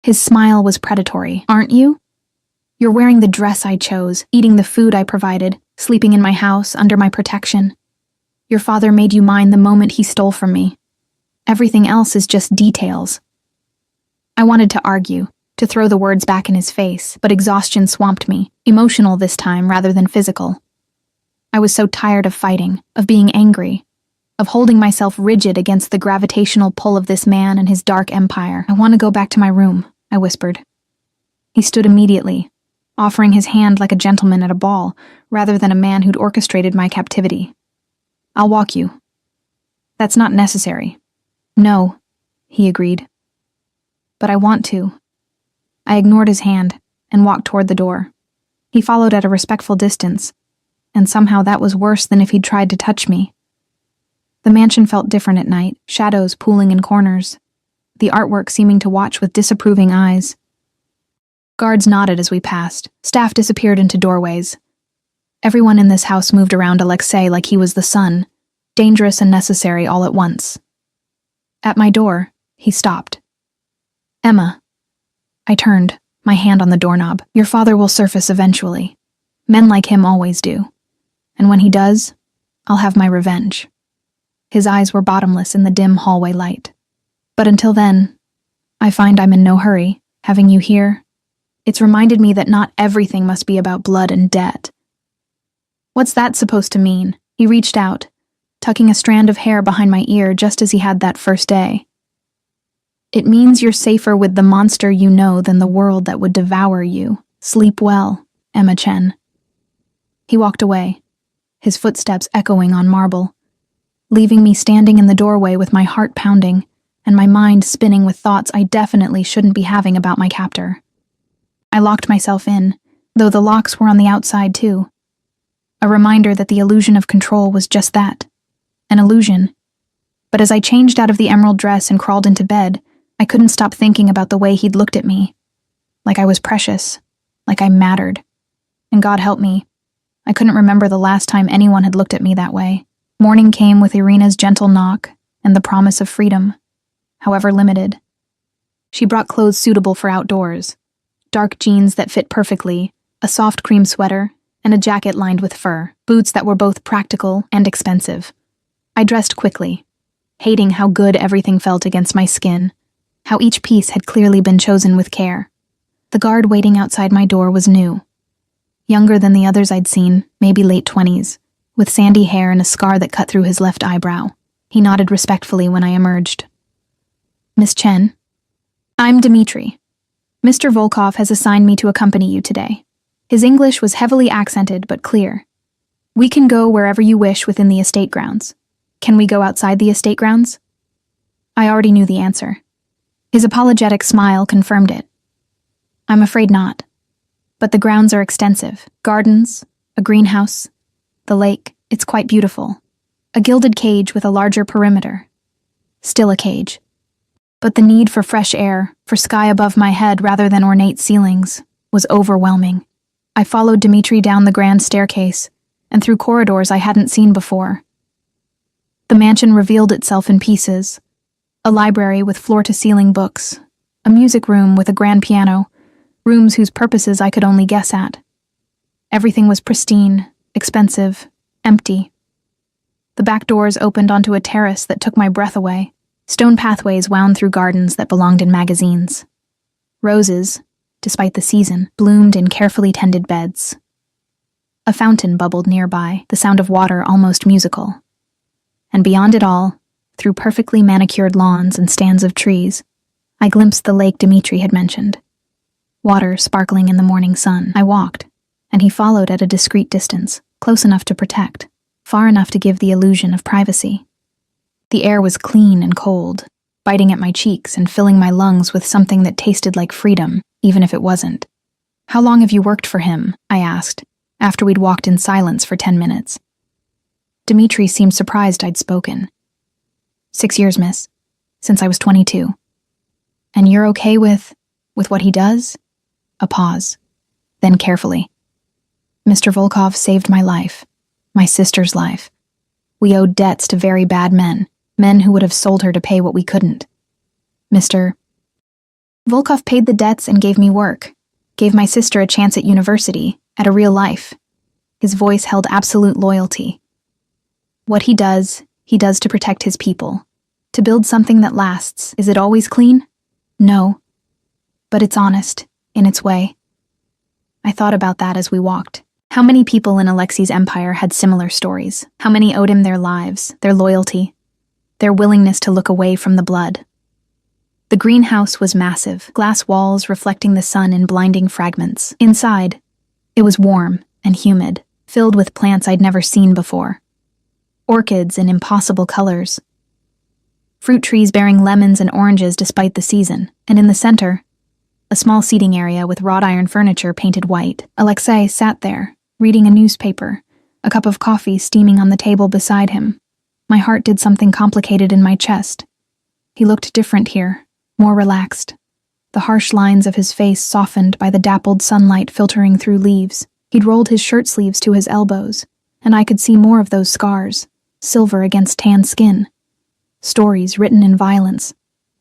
His smile was predatory. Aren't you? You're wearing the dress I chose, eating the food I provided, sleeping in my house under my protection. Your father made you mine the moment he stole from me. Everything else is just details. I wanted to argue, to throw the words back in his face, but exhaustion swamped me, emotional this time rather than physical. I was so tired of fighting, of being angry, of holding myself rigid against the gravitational pull of this man and his dark empire. I want to go back to my room, I whispered. He stood immediately, offering his hand like a gentleman at a ball, rather than a man who'd orchestrated my captivity. I'll walk you. That's not necessary. No, he agreed. But I want to. I ignored his hand and walked toward the door. He followed at a respectful distance, and somehow that was worse than if he'd tried to touch me. The mansion felt different at night, shadows pooling in corners, the artwork seeming to watch with disapproving eyes. Guards nodded as we passed. Staff disappeared into doorways. Everyone in this house moved around Alexei like he was the sun, dangerous and necessary all at once. At my door, he stopped. Emma. I turned, my hand on the doorknob. Your father will surface eventually. Men like him always do. And when he does, I'll have my revenge. His eyes were bottomless in the dim hallway light. But until then, I find I'm in no hurry. Having you here, it's reminded me that not everything must be about blood and debt. What's that supposed to mean? He reached out, tucking a strand of hair behind my ear just as he had that first day. It means you're safer with the monster you know than the world that would devour you. Sleep well, Emma Chen. He walked away, his footsteps echoing on marble, leaving me standing in the doorway with my heart pounding and my mind spinning with thoughts I definitely shouldn't be having about my captor. I locked myself in, though the locks were on the outside too. A reminder that the illusion of control was just that, an illusion. But as I changed out of the emerald dress and crawled into bed, I couldn't stop thinking about the way he'd looked at me. Like I was precious, like I mattered. And God help me, I couldn't remember the last time anyone had looked at me that way. Morning came with Irina's gentle knock and the promise of freedom, however limited. She brought clothes suitable for outdoors, dark jeans that fit perfectly, a soft cream sweater, and a jacket lined with fur, boots that were both practical and expensive. I dressed quickly, hating how good everything felt against my skin, how each piece had clearly been chosen with care. The guard waiting outside my door was new. Younger than the others I'd seen, maybe late 20s, with sandy hair and a scar that cut through his left eyebrow. He nodded respectfully when I emerged. Miss Chen? I'm Dmitri. Mr. Volkov has assigned me to accompany you today. His English was heavily accented but clear. We can go wherever you wish within the estate grounds. Can we go outside the estate grounds? I already knew the answer. His apologetic smile confirmed it. I'm afraid not. But the grounds are extensive. Gardens, a greenhouse, the lake, it's quite beautiful. A gilded cage with a larger perimeter. Still a cage. But the need for fresh air, for sky above my head rather than ornate ceilings, was overwhelming. I followed Dmitri down the grand staircase and through corridors I hadn't seen before. The mansion revealed itself in pieces. A library with floor-to-ceiling books. A music room with a grand piano. Rooms whose purposes I could only guess at. Everything was pristine, expensive, empty. The back doors opened onto a terrace that took my breath away. Stone pathways wound through gardens that belonged in magazines. Roses, despite the season, bloomed in carefully tended beds. A fountain bubbled nearby, the sound of water almost musical. And beyond it all, through perfectly manicured lawns and stands of trees, I glimpsed the lake Dmitri had mentioned. Water sparkling in the morning sun. I walked, and he followed at a discreet distance, close enough to protect, far enough to give the illusion of privacy. The air was clean and cold, biting at my cheeks and filling my lungs with something that tasted like freedom, even if it wasn't. "How long have you worked for him?" I asked, after we'd walked in silence for 10 minutes. Dmitri seemed surprised I'd spoken. "6 years, miss. Since I was 22. "And you're okay with what he does?" A pause. Then carefully. "Mr. Volkov saved my life. My sister's life. We owed debts to very bad men who would have sold her to pay what we couldn't. Mr. Volkov paid the debts and gave me work, gave my sister a chance at university, at a real life." His voice held absolute loyalty. "What he does to protect his people. To build something that lasts. Is it always clean? No. But it's honest, in its way." I thought about that as we walked. How many people in Alexei's empire had similar stories? How many owed him their lives, their loyalty, their willingness to look away from the blood? The greenhouse was massive, glass walls reflecting the sun in blinding fragments. Inside, it was warm and humid, filled with plants I'd never seen before. Orchids in impossible colors. Fruit trees bearing lemons and oranges despite the season, and in the center, a small seating area with wrought iron furniture painted white. Alexei sat there, reading a newspaper, a cup of coffee steaming on the table beside him. My heart did something complicated in my chest. He looked different here, more relaxed. The harsh lines of his face softened by the dappled sunlight filtering through leaves. He'd rolled his shirt sleeves to his elbows, and I could see more of those scars, silver against tan skin. Stories written in violence.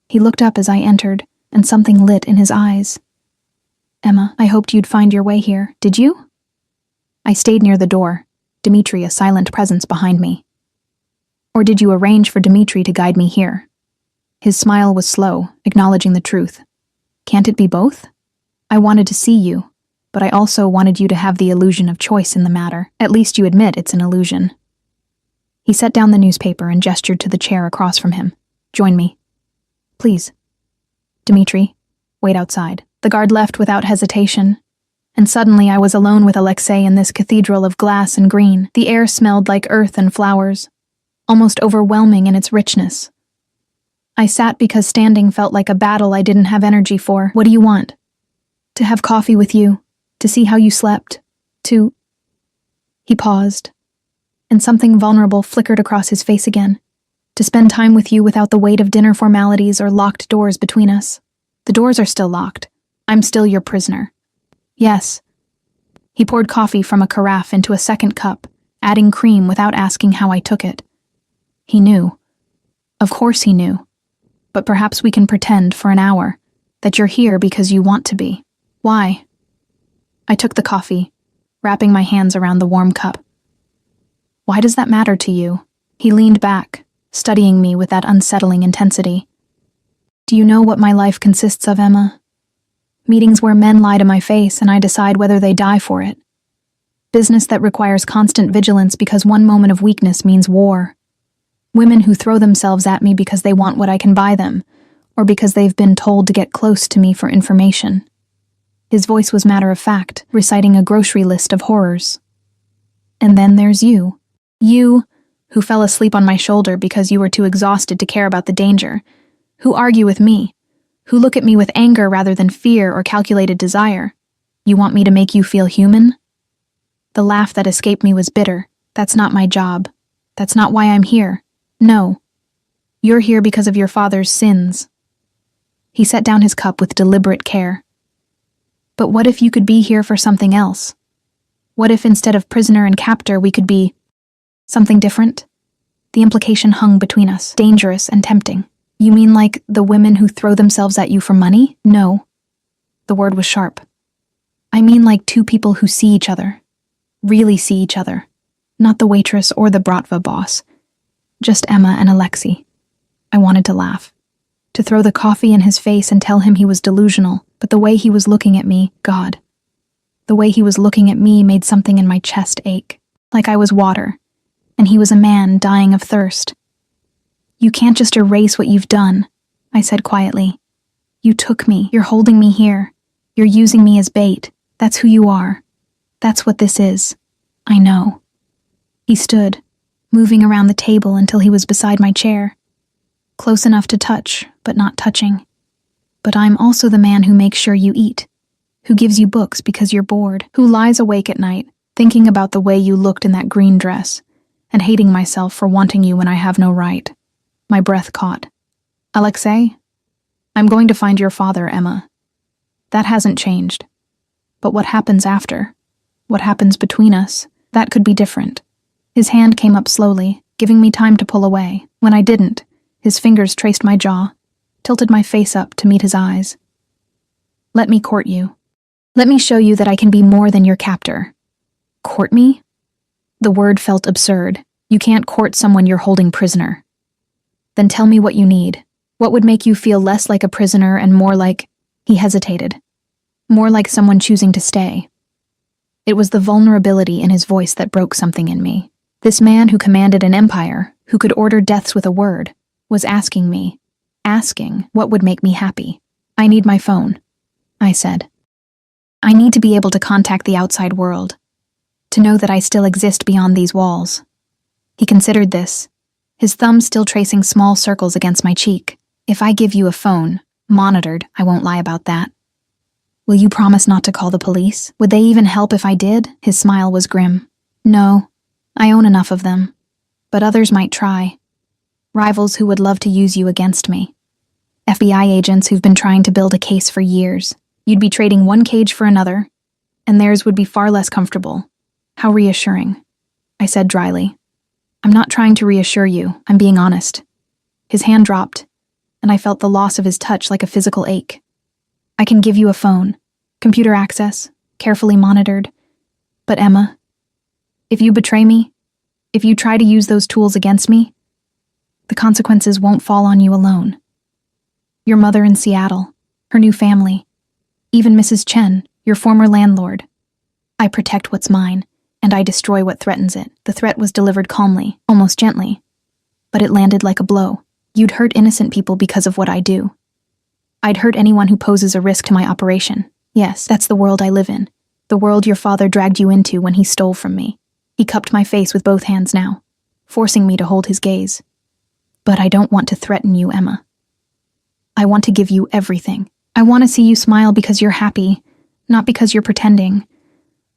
He looked up as I entered, and something lit in his eyes. "Emma, I hoped you'd find your way here. Did you?" I stayed near the door, Dmitri a silent presence behind me. "Or did you arrange for Dmitri to guide me here?" His smile was slow, acknowledging the truth. "Can't it be both? I wanted to see you, but I also wanted you to have the illusion of choice in the matter. At least you admit it's an illusion." He set down the newspaper and gestured to the chair across from him. "Join me. Please." "Dmitri, wait outside." The guard left without hesitation, and suddenly I was alone with Alexei in this cathedral of glass and green. The air smelled like earth and flowers, almost overwhelming in its richness. I sat because standing felt like a battle I didn't have energy for. "What do you want?" "To have coffee with you, to see how you slept, to—" He paused, and something vulnerable flickered across his face again. "To spend time with you without the weight of dinner formalities or locked doors between us. The doors are still locked. I'm still your prisoner." "Yes." He poured coffee from a carafe into a second cup, adding cream without asking how I took it. He knew. Of course he knew. "But perhaps we can pretend for an hour that you're here because you want to be." "Why?" I took the coffee, wrapping my hands around the warm cup. "Why does that matter to you?" He leaned back, studying me with that unsettling intensity. "Do you know what my life consists of, Emma? Meetings where men lie to my face and I decide whether they die for it. Business that requires constant vigilance because one moment of weakness means war. Women who throw themselves at me because they want what I can buy them, or because they've been told to get close to me for information." His voice was matter-of-fact, reciting a grocery list of horrors. "And then there's you. You, who fell asleep on my shoulder because you were too exhausted to care about the danger, who argue with me, who look at me with anger rather than fear or calculated desire. You want me to make you feel human?" The laugh that escaped me was bitter. "That's not my job. That's not why I'm here. No. You're here because of your father's sins." He set down his cup with deliberate care. "But what if you could be here for something else? What if instead of prisoner and captor we could be something different?" The implication hung between us, dangerous and tempting. You mean like the women who throw themselves at you for money? No. The word was sharp. I mean like two people who see each other. Really see each other. Not the waitress or the Bratva boss. Just Emma and Alexei. I wanted to laugh. To throw the coffee in his face and tell him he was delusional, but the way he was looking at me, God. The way he was looking at me made something in my chest ache. Like I was water. And he was a man dying of thirst. You can't just erase what you've done, I said quietly. You took me. You're holding me here. You're using me as bait. That's who you are. That's what this is. I know. He stood, moving around the table until he was beside my chair. Close enough to touch, but not touching. But I'm also the man who makes sure you eat, who gives you books because you're bored, who lies awake at night, thinking about the way you looked in that green dress, and hating myself for wanting you when I have no right. My breath caught. Alexei? I'm going to find your father, Emma. That hasn't changed. But what happens after? What happens between us? That could be different. His hand came up slowly, giving me time to pull away. When I didn't, his fingers traced my jaw, tilted my face up to meet his eyes. Let me court you. Let me show you that I can be more than your captor. Court me? The word felt absurd. You can't court someone you're holding prisoner. Then tell me what you need. What would make you feel less like a prisoner and more like... He hesitated. More like someone choosing to stay. It was the vulnerability in his voice that broke something in me. This man who commanded an empire, who could order deaths with a word, was asking what would make me happy. I need my phone, I said. I need to be able to contact the outside world, to know that I still exist beyond these walls. He considered this, his thumb still tracing small circles against my cheek. If I give you a phone, monitored, I won't lie about that. Will you promise not to call the police? Would they even help if I did? His smile was grim. No, I own enough of them. But others might try. Rivals who would love to use you against me. FBI agents who've been trying to build a case for years. You'd be trading one cage for another, and theirs would be far less comfortable. How reassuring, I said dryly. I'm not trying to reassure you, I'm being honest. His hand dropped, and I felt the loss of his touch like a physical ache. I can give you a phone, computer access, carefully monitored. But Emma, if you betray me, if you try to use those tools against me, the consequences won't fall on you alone. Your mother in Seattle, her new family, even Mrs. Chen, your former landlord. I protect what's mine, and I destroy what threatens it. The threat was delivered calmly, almost gently, but it landed like a blow. You'd hurt innocent people because of what I do. I'd hurt anyone who poses a risk to my operation. Yes, that's the world I live in. The world your father dragged you into when he stole from me. He cupped my face with both hands now, forcing me to hold his gaze. But I don't want to threaten you, Emma. I want to give you everything. I want to see you smile because you're happy, not because you're pretending.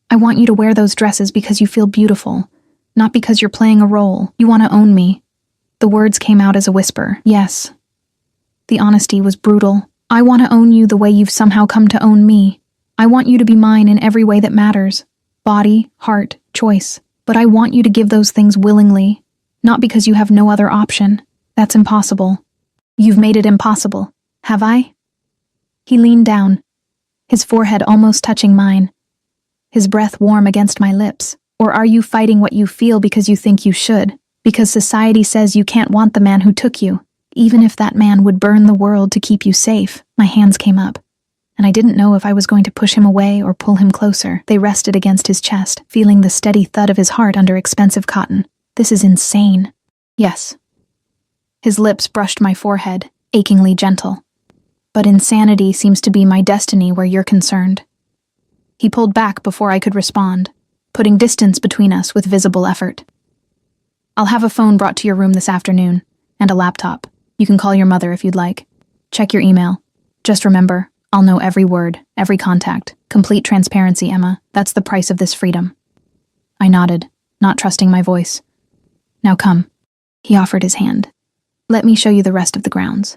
I want you to wear those dresses because you feel beautiful, not because you're playing a role. You want to own me. The words came out as a whisper. Yes. The honesty was brutal. I want to own you the way you've somehow come to own me. I want you to be mine in every way that matters. Body, heart, choice. But I want you to give those things willingly, not because you have no other option. That's impossible. You've made it impossible, have I? He leaned down, his forehead almost touching mine, his breath warm against my lips. Or are you fighting what you feel because you think you should? Because society says you can't want the man who took you, even if that man would burn the world to keep you safe. My hands came up, and I didn't know if I was going to push him away or pull him closer. They rested against his chest, feeling the steady thud of his heart under expensive cotton. This is insane. Yes. His lips brushed my forehead, achingly gentle. But insanity seems to be my destiny where you're concerned. He pulled back before I could respond, putting distance between us with visible effort. I'll have a phone brought to your room this afternoon, and a laptop. You can call your mother if you'd like. Check your email. Just remember, I'll know every word, every contact. Complete transparency, Emma. That's the price of this freedom. I nodded, not trusting my voice. Now come. He offered his hand. Let me show you the rest of the grounds.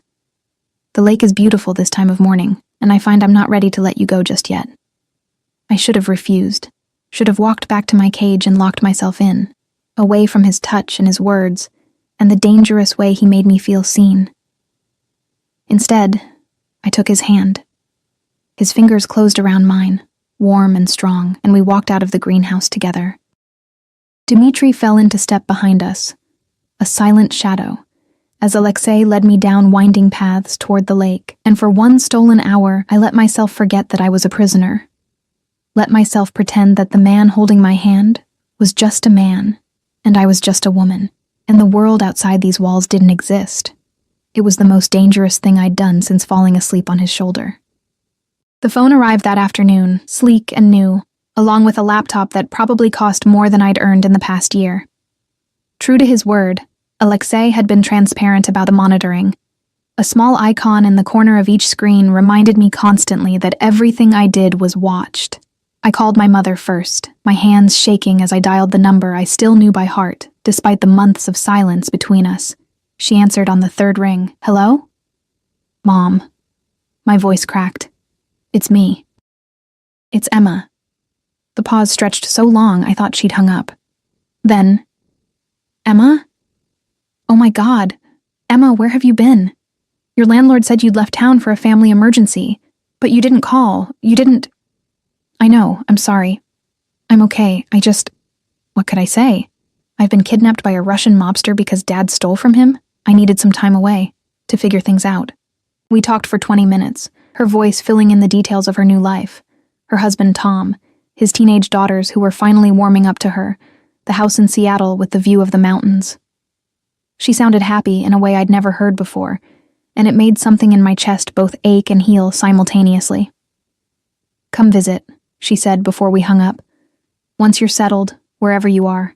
The lake is beautiful this time of morning, and I find I'm not ready to let you go just yet. I should have refused, should have walked back to my cage and locked myself in, away from his touch and his words, and the dangerous way he made me feel seen. Instead, I took his hand. His fingers closed around mine, warm and strong, and we walked out of the greenhouse together. Dmitri fell into step behind us, a silent shadow, as Alexei led me down winding paths toward the lake, and for one stolen hour I let myself forget that I was a prisoner. Let myself pretend that the man holding my hand was just a man, and I was just a woman, and the world outside these walls didn't exist. It was the most dangerous thing I'd done since falling asleep on his shoulder. The phone arrived that afternoon, sleek and new, along with a laptop that probably cost more than I'd earned in the past year. True to his word, Alexei had been transparent about the monitoring. A small icon in the corner of each screen reminded me constantly that everything I did was watched. I called my mother first, my hands shaking as I dialed the number I still knew by heart, despite the months of silence between us. She answered on the third ring. "Hello?" "Mom." My voice cracked. "It's me." "It's Emma." The pause stretched so long I thought she'd hung up. Then, "Emma? Oh my God. Emma, where have you been? Your landlord said you'd left town for a family emergency, but you didn't call. You didn't—" "I know, I'm sorry. I'm okay, What could I say? I've been kidnapped by a Russian mobster because Dad stole from him. I needed some time away to figure things out." We talked for 20 minutes, her voice filling in the details of her new life. Her husband Tom, his teenage daughters who were finally warming up to her, the house in Seattle with the view of the mountains. She sounded happy in a way I'd never heard before, and it made something in my chest both ache and heal simultaneously. "Come visit," she said before we hung up. "Once you're settled, wherever you are.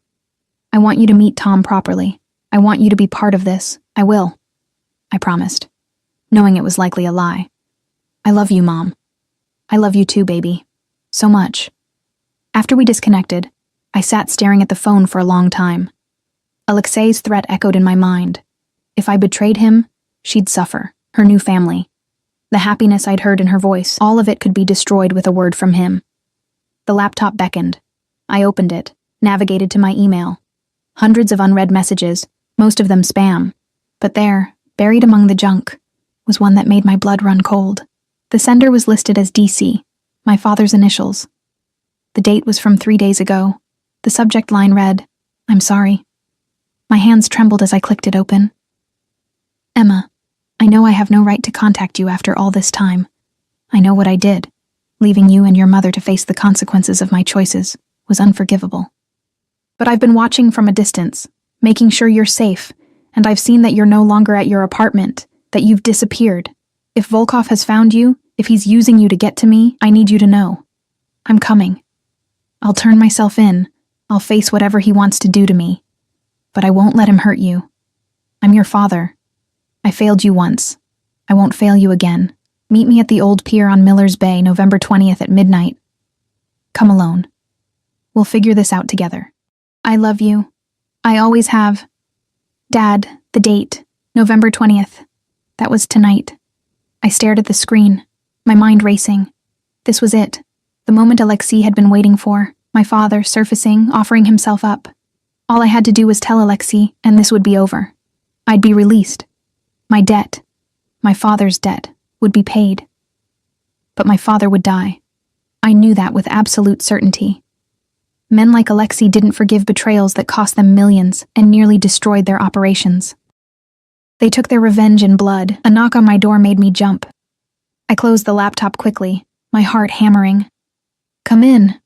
I want you to meet Tom properly. I want you to be part of this. I will." I promised, knowing it was likely a lie. "I love you, Mom. I love you too, baby. So much." After we disconnected, I sat staring at the phone for a long time. Alexei's threat echoed in my mind. If I betrayed him, she'd suffer, her new family. The happiness I'd heard in her voice, all of it could be destroyed with a word from him. The laptop beckoned. I opened it, navigated to my email. Hundreds of unread messages, most of them spam. But there, buried among the junk, was one that made my blood run cold. The sender was listed as DC, my father's initials. The date was from 3 days ago. The subject line read, "I'm sorry." My hands trembled as I clicked it open. "Emma, I know I have no right to contact you after all this time. I know what I did. Leaving you and your mother to face the consequences of my choices was unforgivable. But I've been watching from a distance, making sure you're safe, and I've seen that you're no longer at your apartment, that you've disappeared. If Volkov has found you, if he's using you to get to me, I need you to know. I'm coming. I'll turn myself in. I'll face whatever he wants to do to me. But I won't let him hurt you. I'm your father. I failed you once. I won't fail you again. Meet me at the old pier on Miller's Bay, November 20th at midnight. Come alone. We'll figure this out together. I love you. I always have. Dad, the date, November 20th. That was tonight. I stared at the screen, my mind racing. This was it. The moment Alexei had been waiting for. My father surfacing, offering himself up. All I had to do was tell Alexei, and this would be over. I'd be released. My debt, my father's debt, would be paid. But my father would die. I knew that with absolute certainty. Men like Alexei didn't forgive betrayals that cost them millions and nearly destroyed their operations. They took their revenge in blood. A knock on my door made me jump. I closed the laptop quickly, my heart hammering. "Come in."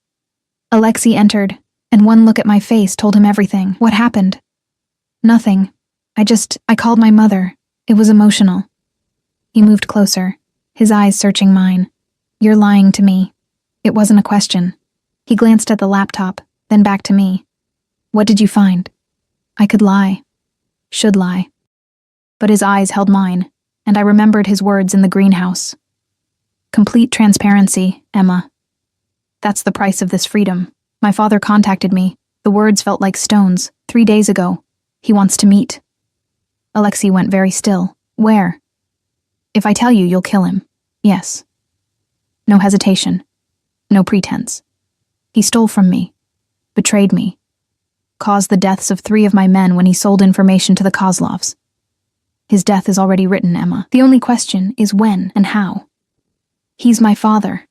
Alexei entered, and one look at my face told him everything. What happened? Nothing. I called my mother. It was emotional. He moved closer, his eyes searching mine. "You're lying to me." It wasn't a question. He glanced at the laptop, then back to me. "What did you find?" I could lie. Should lie. But his eyes held mine, and I remembered his words in the greenhouse. "Complete transparency, Emma. That's the price of this freedom. My father contacted me. The words felt like stones. 3 days ago. He wants to meet." Alexei went very still. "Where?" "If I tell you, you'll kill him. Yes." No hesitation. No pretense. He stole from me. Betrayed me. Caused the deaths of 3 of my men when he sold information to the Kozlovs. His death is already written, Emma. The only question is when and how. He's my father.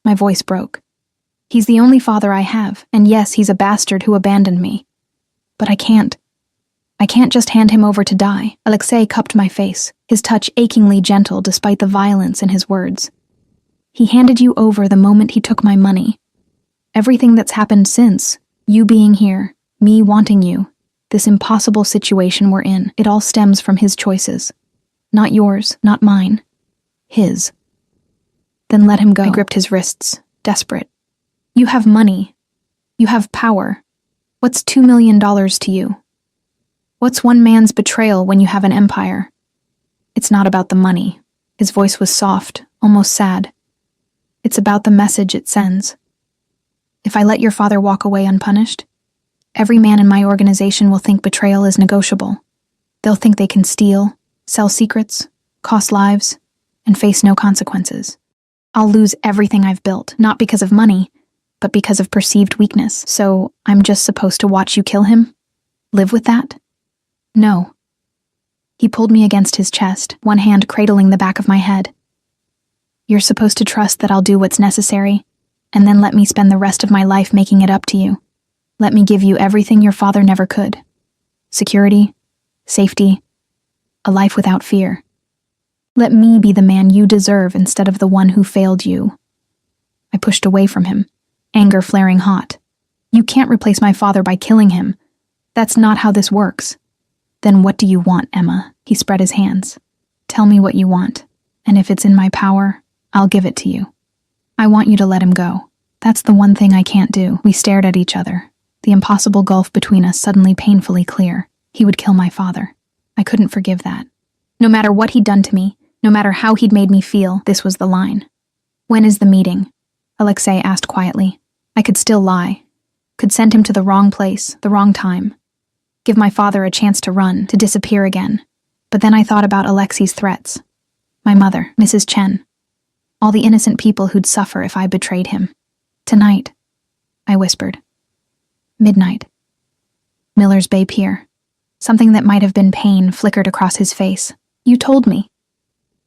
My voice broke. He's the only father I have, and yes, he's a bastard who abandoned me. But I can't just hand him over to die. Alexei cupped my face, his touch achingly gentle despite the violence in his words. He handed you over the moment he took my money. Everything that's happened since, you being here, me wanting you, this impossible situation we're in, it all stems from his choices. Not yours, not mine. His. Then let him go. I gripped his wrists, desperate. You have money. You have power. What's $2 million to you? What's one man's betrayal when you have an empire? It's not about the money. His voice was soft, almost sad. It's about the message it sends. If I let your father walk away unpunished, every man in my organization will think betrayal is negotiable. They'll think they can steal, sell secrets, cost lives, and face no consequences. I'll lose everything I've built, not because of money, but because of perceived weakness. So I'm just supposed to watch you kill him? Live with that? No. He pulled me against his chest, one hand cradling the back of my head. You're supposed to trust that I'll do what's necessary, and then let me spend the rest of my life making it up to you. Let me give you everything your father never could. Security, safety, a life without fear. Let me be the man you deserve instead of the one who failed you. I pushed away from him, anger flaring hot. You can't replace my father by killing him. That's not how this works. Then what do you want, Emma? He spread his hands. Tell me what you want, and if it's in my power, I'll give it to you. I want you to let him go. That's the one thing I can't do. We stared at each other, the impossible gulf between us suddenly painfully clear. He would kill my father. I couldn't forgive that. No matter what he'd done to me, no matter how he'd made me feel, this was the line. When is the meeting? Alexei asked quietly. I could still lie. Could send him to the wrong place, the wrong time. Give my father a chance to run, to disappear again. But then I thought about Alexei's threats. My mother, Mrs. Chen. All the innocent people who'd suffer if I betrayed him. Tonight, I whispered. Midnight. Miller's Bay Pier. Something that might have been pain flickered across his face. You told me.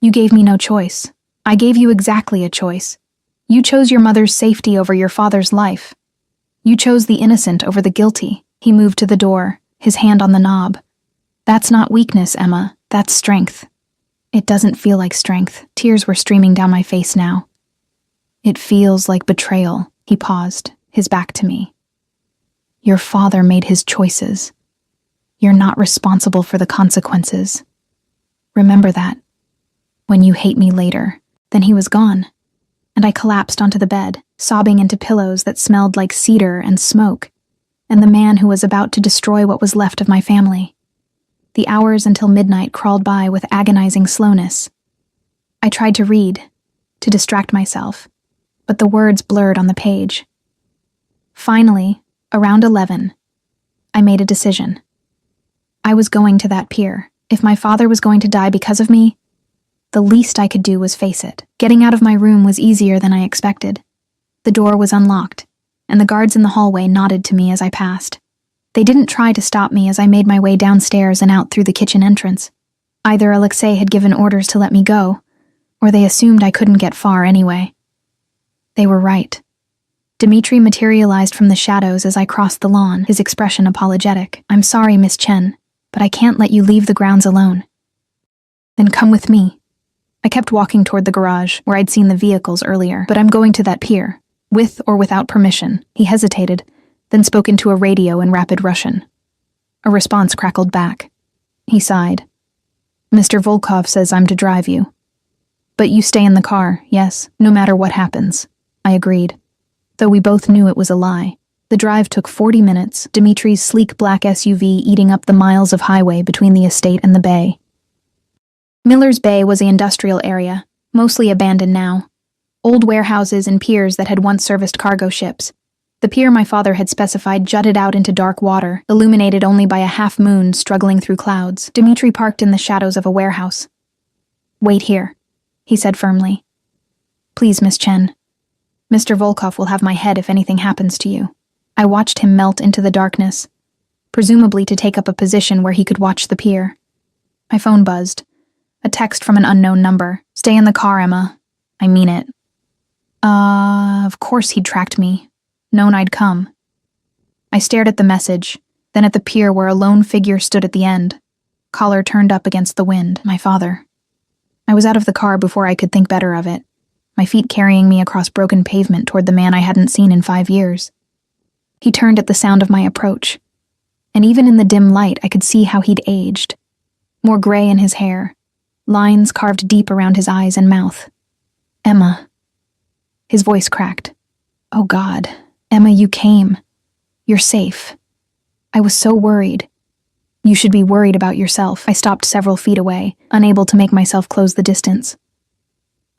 You gave me no choice. I gave you exactly a choice. You chose your mother's safety over your father's life. You chose the innocent over the guilty. He moved to the door, his hand on the knob. That's not weakness, Emma. That's strength. It doesn't feel like strength. Tears were streaming down my face now. It feels like betrayal. He paused, his back to me. Your father made his choices. You're not responsible for the consequences. Remember that. When you hate me later, then he was gone. And I collapsed onto the bed, sobbing into pillows that smelled like cedar and smoke, and the man who was about to destroy what was left of my family. The hours until midnight crawled by with agonizing slowness. I tried to read, to distract myself, but the words blurred on the page. Finally, around 11, I made a decision. I was going to that pier. If my father was going to die because of me, the least I could do was face it. Getting out of my room was easier than I expected. The door was unlocked, and the guards in the hallway nodded to me as I passed. They didn't try to stop me as I made my way downstairs and out through the kitchen entrance. Either Alexei had given orders to let me go, or they assumed I couldn't get far anyway. They were right. Dmitri materialized from the shadows as I crossed the lawn, his expression apologetic. I'm sorry, Miss Chen, but I can't let you leave the grounds alone. Then come with me. I kept walking toward the garage, where I'd seen the vehicles earlier, but I'm going to that pier, with or without permission. He hesitated, then spoke into a radio in rapid Russian. A response crackled back. He sighed. Mr. Volkov says I'm to drive you. But you stay in the car, yes, no matter what happens. I agreed. Though we both knew it was a lie. The drive took 40 minutes, Dimitri's sleek black SUV eating up the miles of highway between the estate and the bay. Miller's Bay was an industrial area, mostly abandoned now. Old warehouses and piers that had once serviced cargo ships. The pier my father had specified jutted out into dark water, illuminated only by a half-moon struggling through clouds. Dmitri parked in the shadows of a warehouse. Wait here, he said firmly. Please, Miss Chen. Mr. Volkov will have my head if anything happens to you. I watched him melt into the darkness, presumably to take up a position where he could watch the pier. My phone buzzed. A text from an unknown number. "Stay in the car, Emma. I mean it." Of course he'd tracked me. Known I'd come. I stared at the message, then at the pier where a lone figure stood at the end. Collar turned up against the wind. My father. I was out of the car before I could think better of it, my feet carrying me across broken pavement toward the man I hadn't seen in 5 years. He turned at the sound of my approach, and even in the dim light I could see how he'd aged. More gray in his hair, lines carved deep around his eyes and mouth. "Emma." His voice cracked. "Oh God, Emma, you came. You're safe. I was so worried." "You should be worried about yourself." I stopped several feet away, unable to make myself close the distance.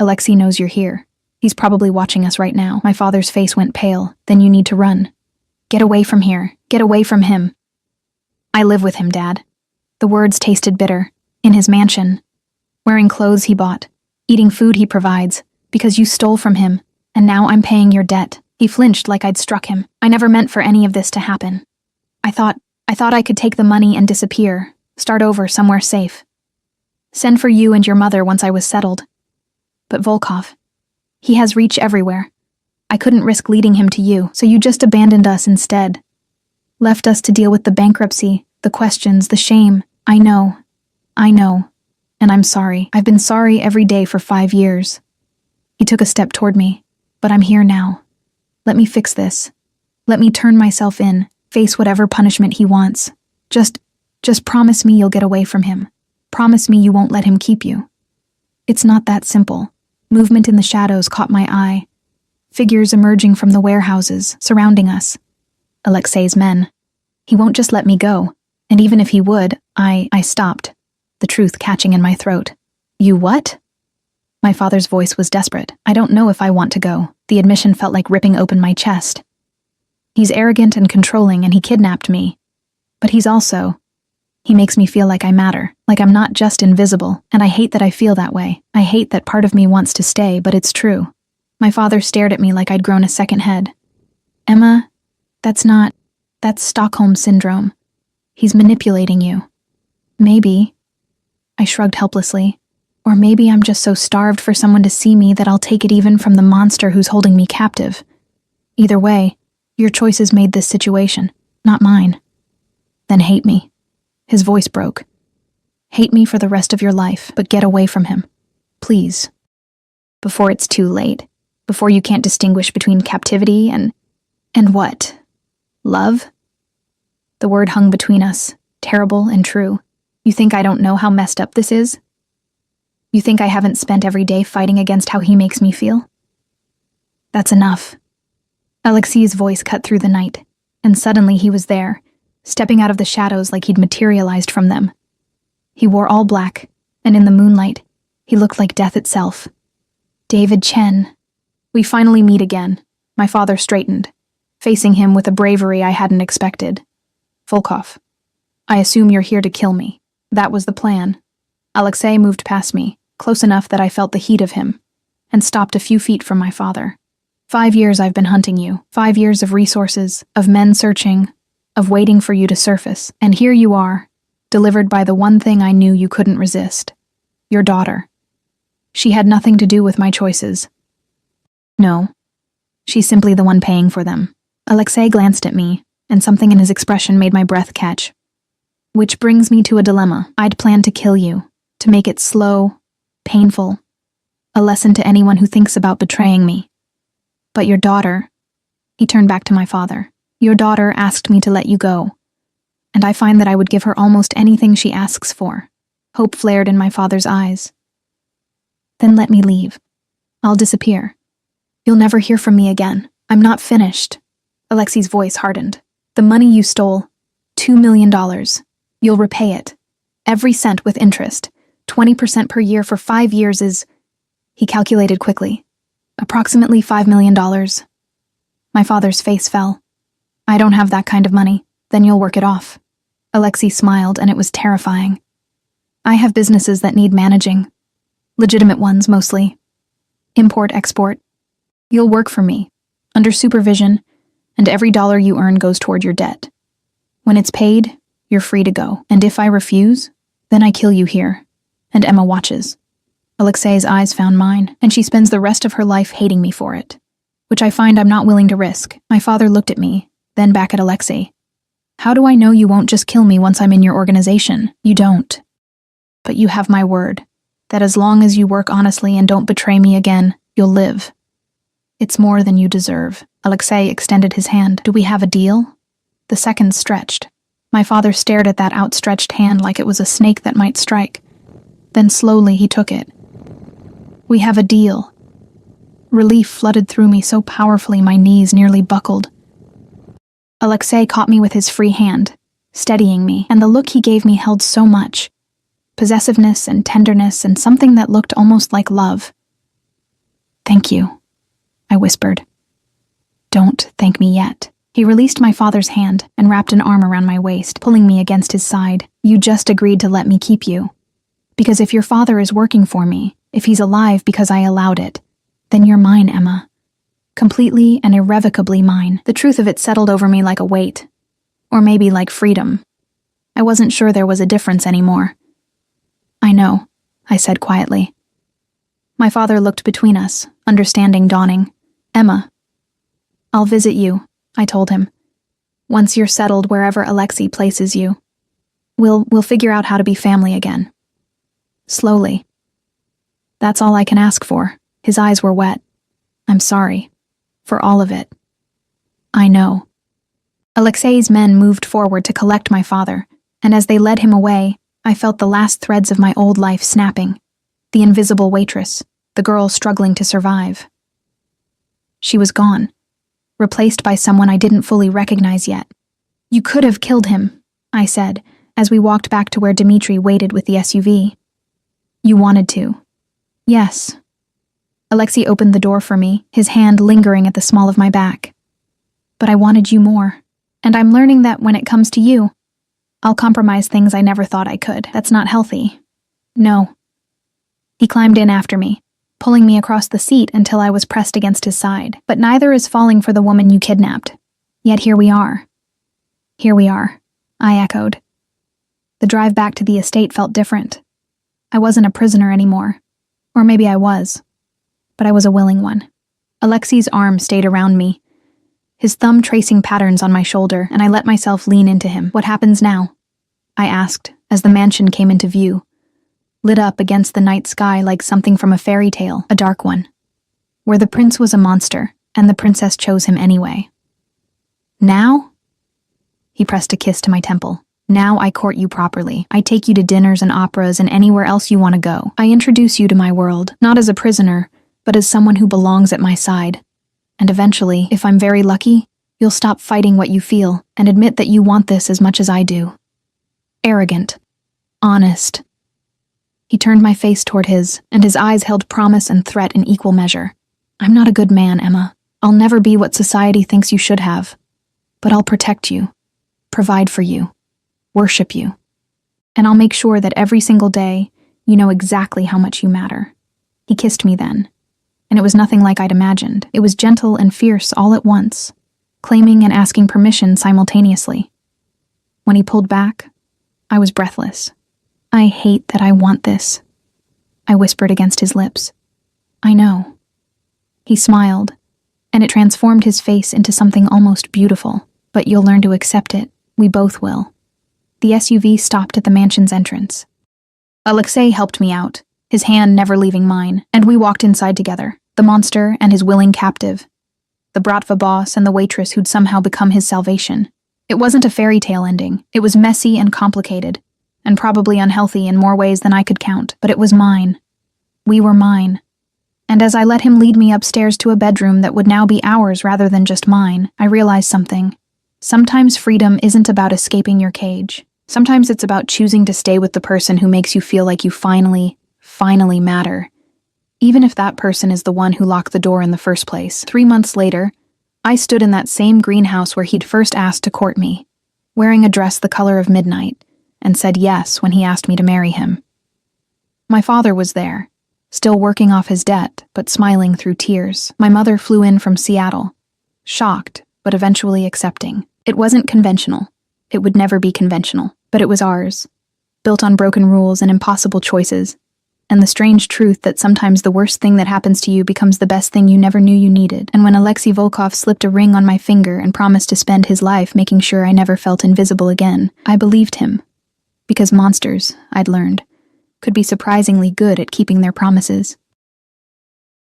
"Alexei knows you're here. He's probably watching us right now." My father's face went pale. "Then you need to run. Get away from here. Get away from him." "I live with him, Dad." The words tasted bitter. "In his mansion. Wearing clothes he bought. Eating food he provides. Because you stole from him. And now I'm paying your debt." He flinched like I'd struck him. "I never meant for any of this to happen. I thought I could take the money and disappear. Start over somewhere safe. Send for you and your mother once I was settled. But Volkov, he has reach everywhere. I couldn't risk leading him to you, so you just abandoned us instead. Left us to deal with the bankruptcy, the questions, the shame. I know. And I'm sorry. I've been sorry every day for 5 years." He took a step toward me. "But I'm here now. Let me fix this. Let me turn myself in, face whatever punishment he wants. Just promise me you'll get away from him. Promise me you won't let him keep you." It's not that simple. Movement in the shadows caught my eye. Figures emerging from the warehouses, surrounding us. Alexei's men. He won't just let me go. And even if he would, I stopped, the truth catching in my throat. "You what?" My father's voice was desperate. "I don't know if I want to go." The admission felt like ripping open my chest. He's arrogant and controlling, and he kidnapped me. But he makes me feel like I matter, like I'm not just invisible, and I hate that I feel that way. I hate that part of me wants to stay, but it's true. My father stared at me like I'd grown a second head. "Emma, that's Stockholm Syndrome. He's manipulating you." "Maybe." I shrugged helplessly. "Or maybe I'm just so starved for someone to see me that I'll take it even from the monster who's holding me captive. Either way, your choices made this situation, not mine." "Then hate me." His voice broke. "Hate me for the rest of your life, but get away from him. Please. Before it's too late. Before you can't distinguish between captivity and what? Love?" The word hung between us, terrible and true. "You think I don't know how messed up this is? You think I haven't spent every day fighting against how he makes me feel? That's enough." Alexei's voice cut through the night, and suddenly he was there, stepping out of the shadows like he'd materialized from them. He wore all black, and in the moonlight, he looked like death itself. "David Chen." We finally meet again. My father straightened, facing him with a bravery I hadn't expected. "Volkov, I assume you're here to kill me." That was the plan. Alexei moved past me, close enough that I felt the heat of him, and stopped a few feet from my father. 5 years I've been hunting you. 5 years of resources, of men searching, of waiting for you to surface. And here you are, delivered by the one thing I knew you couldn't resist. Your daughter. She had nothing to do with my choices. No. She's simply the one paying for them. Alexei glanced at me, and something in his expression made my breath catch. "Which brings me to a dilemma. I'd planned to kill you, to make it slow, painful, a lesson to anyone who thinks about betraying me. But your daughter," he turned back to my father, "your daughter asked me to let you go, and I find that I would give her almost anything she asks for." Hope flared in my father's eyes. "Then let me leave. I'll disappear. You'll never hear from me again. I'm not finished." Alexei's voice hardened. "The money you stole, $2 million. You'll repay it. Every cent with interest. 20% per year for 5 years is," he calculated quickly, "approximately $5 million. My father's face fell. "I don't have that kind of money. Then you'll work it off." Alexei smiled, and it was terrifying. "I have businesses that need managing. Legitimate ones, mostly. Import-export. You'll work for me, under supervision, and every dollar you earn goes toward your debt. When it's paid, you're free to go. And if I refuse, Then I kill you here, and Emma watches. Alexei's eyes found mine, and she spends the rest of her life hating me for it, which I find I'm not willing to risk. My father looked at me, then back at Alexei. How do I know you won't just kill me once I'm in your organization? You don't. But you have my word, that as long as you work honestly and don't betray me again, you'll live. It's more than you deserve. Alexei extended his hand. Do we have a deal? The seconds stretched. My father stared at that outstretched hand like it was a snake that might strike. Then slowly he took it. We have a deal. Relief flooded through me so powerfully my knees nearly buckled. Alexei caught me with his free hand, steadying me, and the look he gave me held so much. Possessiveness and tenderness and something that looked almost like love. Thank you, I whispered. Don't thank me yet. He released my father's hand and wrapped an arm around my waist, pulling me against his side. You just agreed to let me keep you. Because if your father is working for me, if he's alive because I allowed it, then you're mine, Emma. Completely and irrevocably mine. The truth of it settled over me like a weight. Or maybe like freedom. I wasn't sure there was a difference anymore. I know, I said quietly. My father looked between us, understanding dawning. Emma. I'll visit you, I told him. Once you're settled wherever Alexei places you. We'll figure out how to be family again. Slowly. That's all I can ask for. His eyes were wet. I'm sorry. For all of it. I know. Alexei's men moved forward to collect my father, and as they led him away, I felt the last threads of my old life snapping. The invisible waitress, the girl struggling to survive. She was gone, replaced by someone I didn't fully recognize yet. You could have killed him, I said, as we walked back to where Dmitri waited with the SUV. You wanted to. Yes. Alexei opened the door for me, his hand lingering at the small of my back. But I wanted you more, and I'm learning that when it comes to you, I'll compromise things I never thought I could. That's not healthy. No. He climbed in after me, pulling me across the seat until I was pressed against his side. But neither is falling for the woman you kidnapped. Yet here we are. Here we are, I echoed. The drive back to the estate felt different. I wasn't a prisoner anymore. Or maybe I was. But I was a willing one. Alexei's arm stayed around me, his thumb tracing patterns on my shoulder, and I let myself lean into him. What happens now? I asked, as the mansion came into view, lit up against the night sky like something from a fairy tale, a dark one, where the prince was a monster, and the princess chose him anyway. Now? He pressed a kiss to my temple. Now I court you properly. I take you to dinners and operas and anywhere else you want to go. I introduce you to my world, not as a prisoner, but as someone who belongs at my side. And eventually, if I'm very lucky, you'll stop fighting what you feel and admit that you want this as much as I do. Arrogant. Honest. He turned my face toward his, and his eyes held promise and threat in equal measure. I'm not a good man, Emma. I'll never be what society thinks you should have. But I'll protect you, provide for you, worship you. And I'll make sure that every single day, you know exactly how much you matter. He kissed me then. And it was nothing like I'd imagined. It was gentle and fierce all at once, claiming and asking permission simultaneously. When he pulled back, I was breathless. I hate that I want this, I whispered against his lips. I know. He smiled, and it transformed his face into something almost beautiful. But you'll learn to accept it. We both will. The SUV stopped at the mansion's entrance. Alexei helped me out, his hand never leaving mine, and we walked inside together, the monster and his willing captive, the Bratva boss and the waitress who'd somehow become his salvation. It wasn't a fairy tale ending. It was messy and complicated, and probably unhealthy in more ways than I could count, but it was mine. We were mine. And as I let him lead me upstairs to a bedroom that would now be ours rather than just mine, I realized something. Sometimes freedom isn't about escaping your cage. Sometimes it's about choosing to stay with the person who makes you feel like you finally matter. Even if that person is the one who locked the door in the first place. 3 months later, I stood in that same greenhouse where he'd first asked to court me, wearing a dress the color of midnight, and said yes when he asked me to marry him. My father was there, still working off his debt, but smiling through tears. My mother flew in from Seattle, shocked, but eventually accepting. It wasn't conventional. It would never be conventional, but it was ours. built on broken rules and impossible choices, and the strange truth that sometimes the worst thing that happens to you becomes the best thing you never knew you needed. And when Alexei Volkov slipped a ring on my finger and promised to spend his life making sure I never felt invisible again, I believed him. Because monsters, I'd learned, could be surprisingly good at keeping their promises.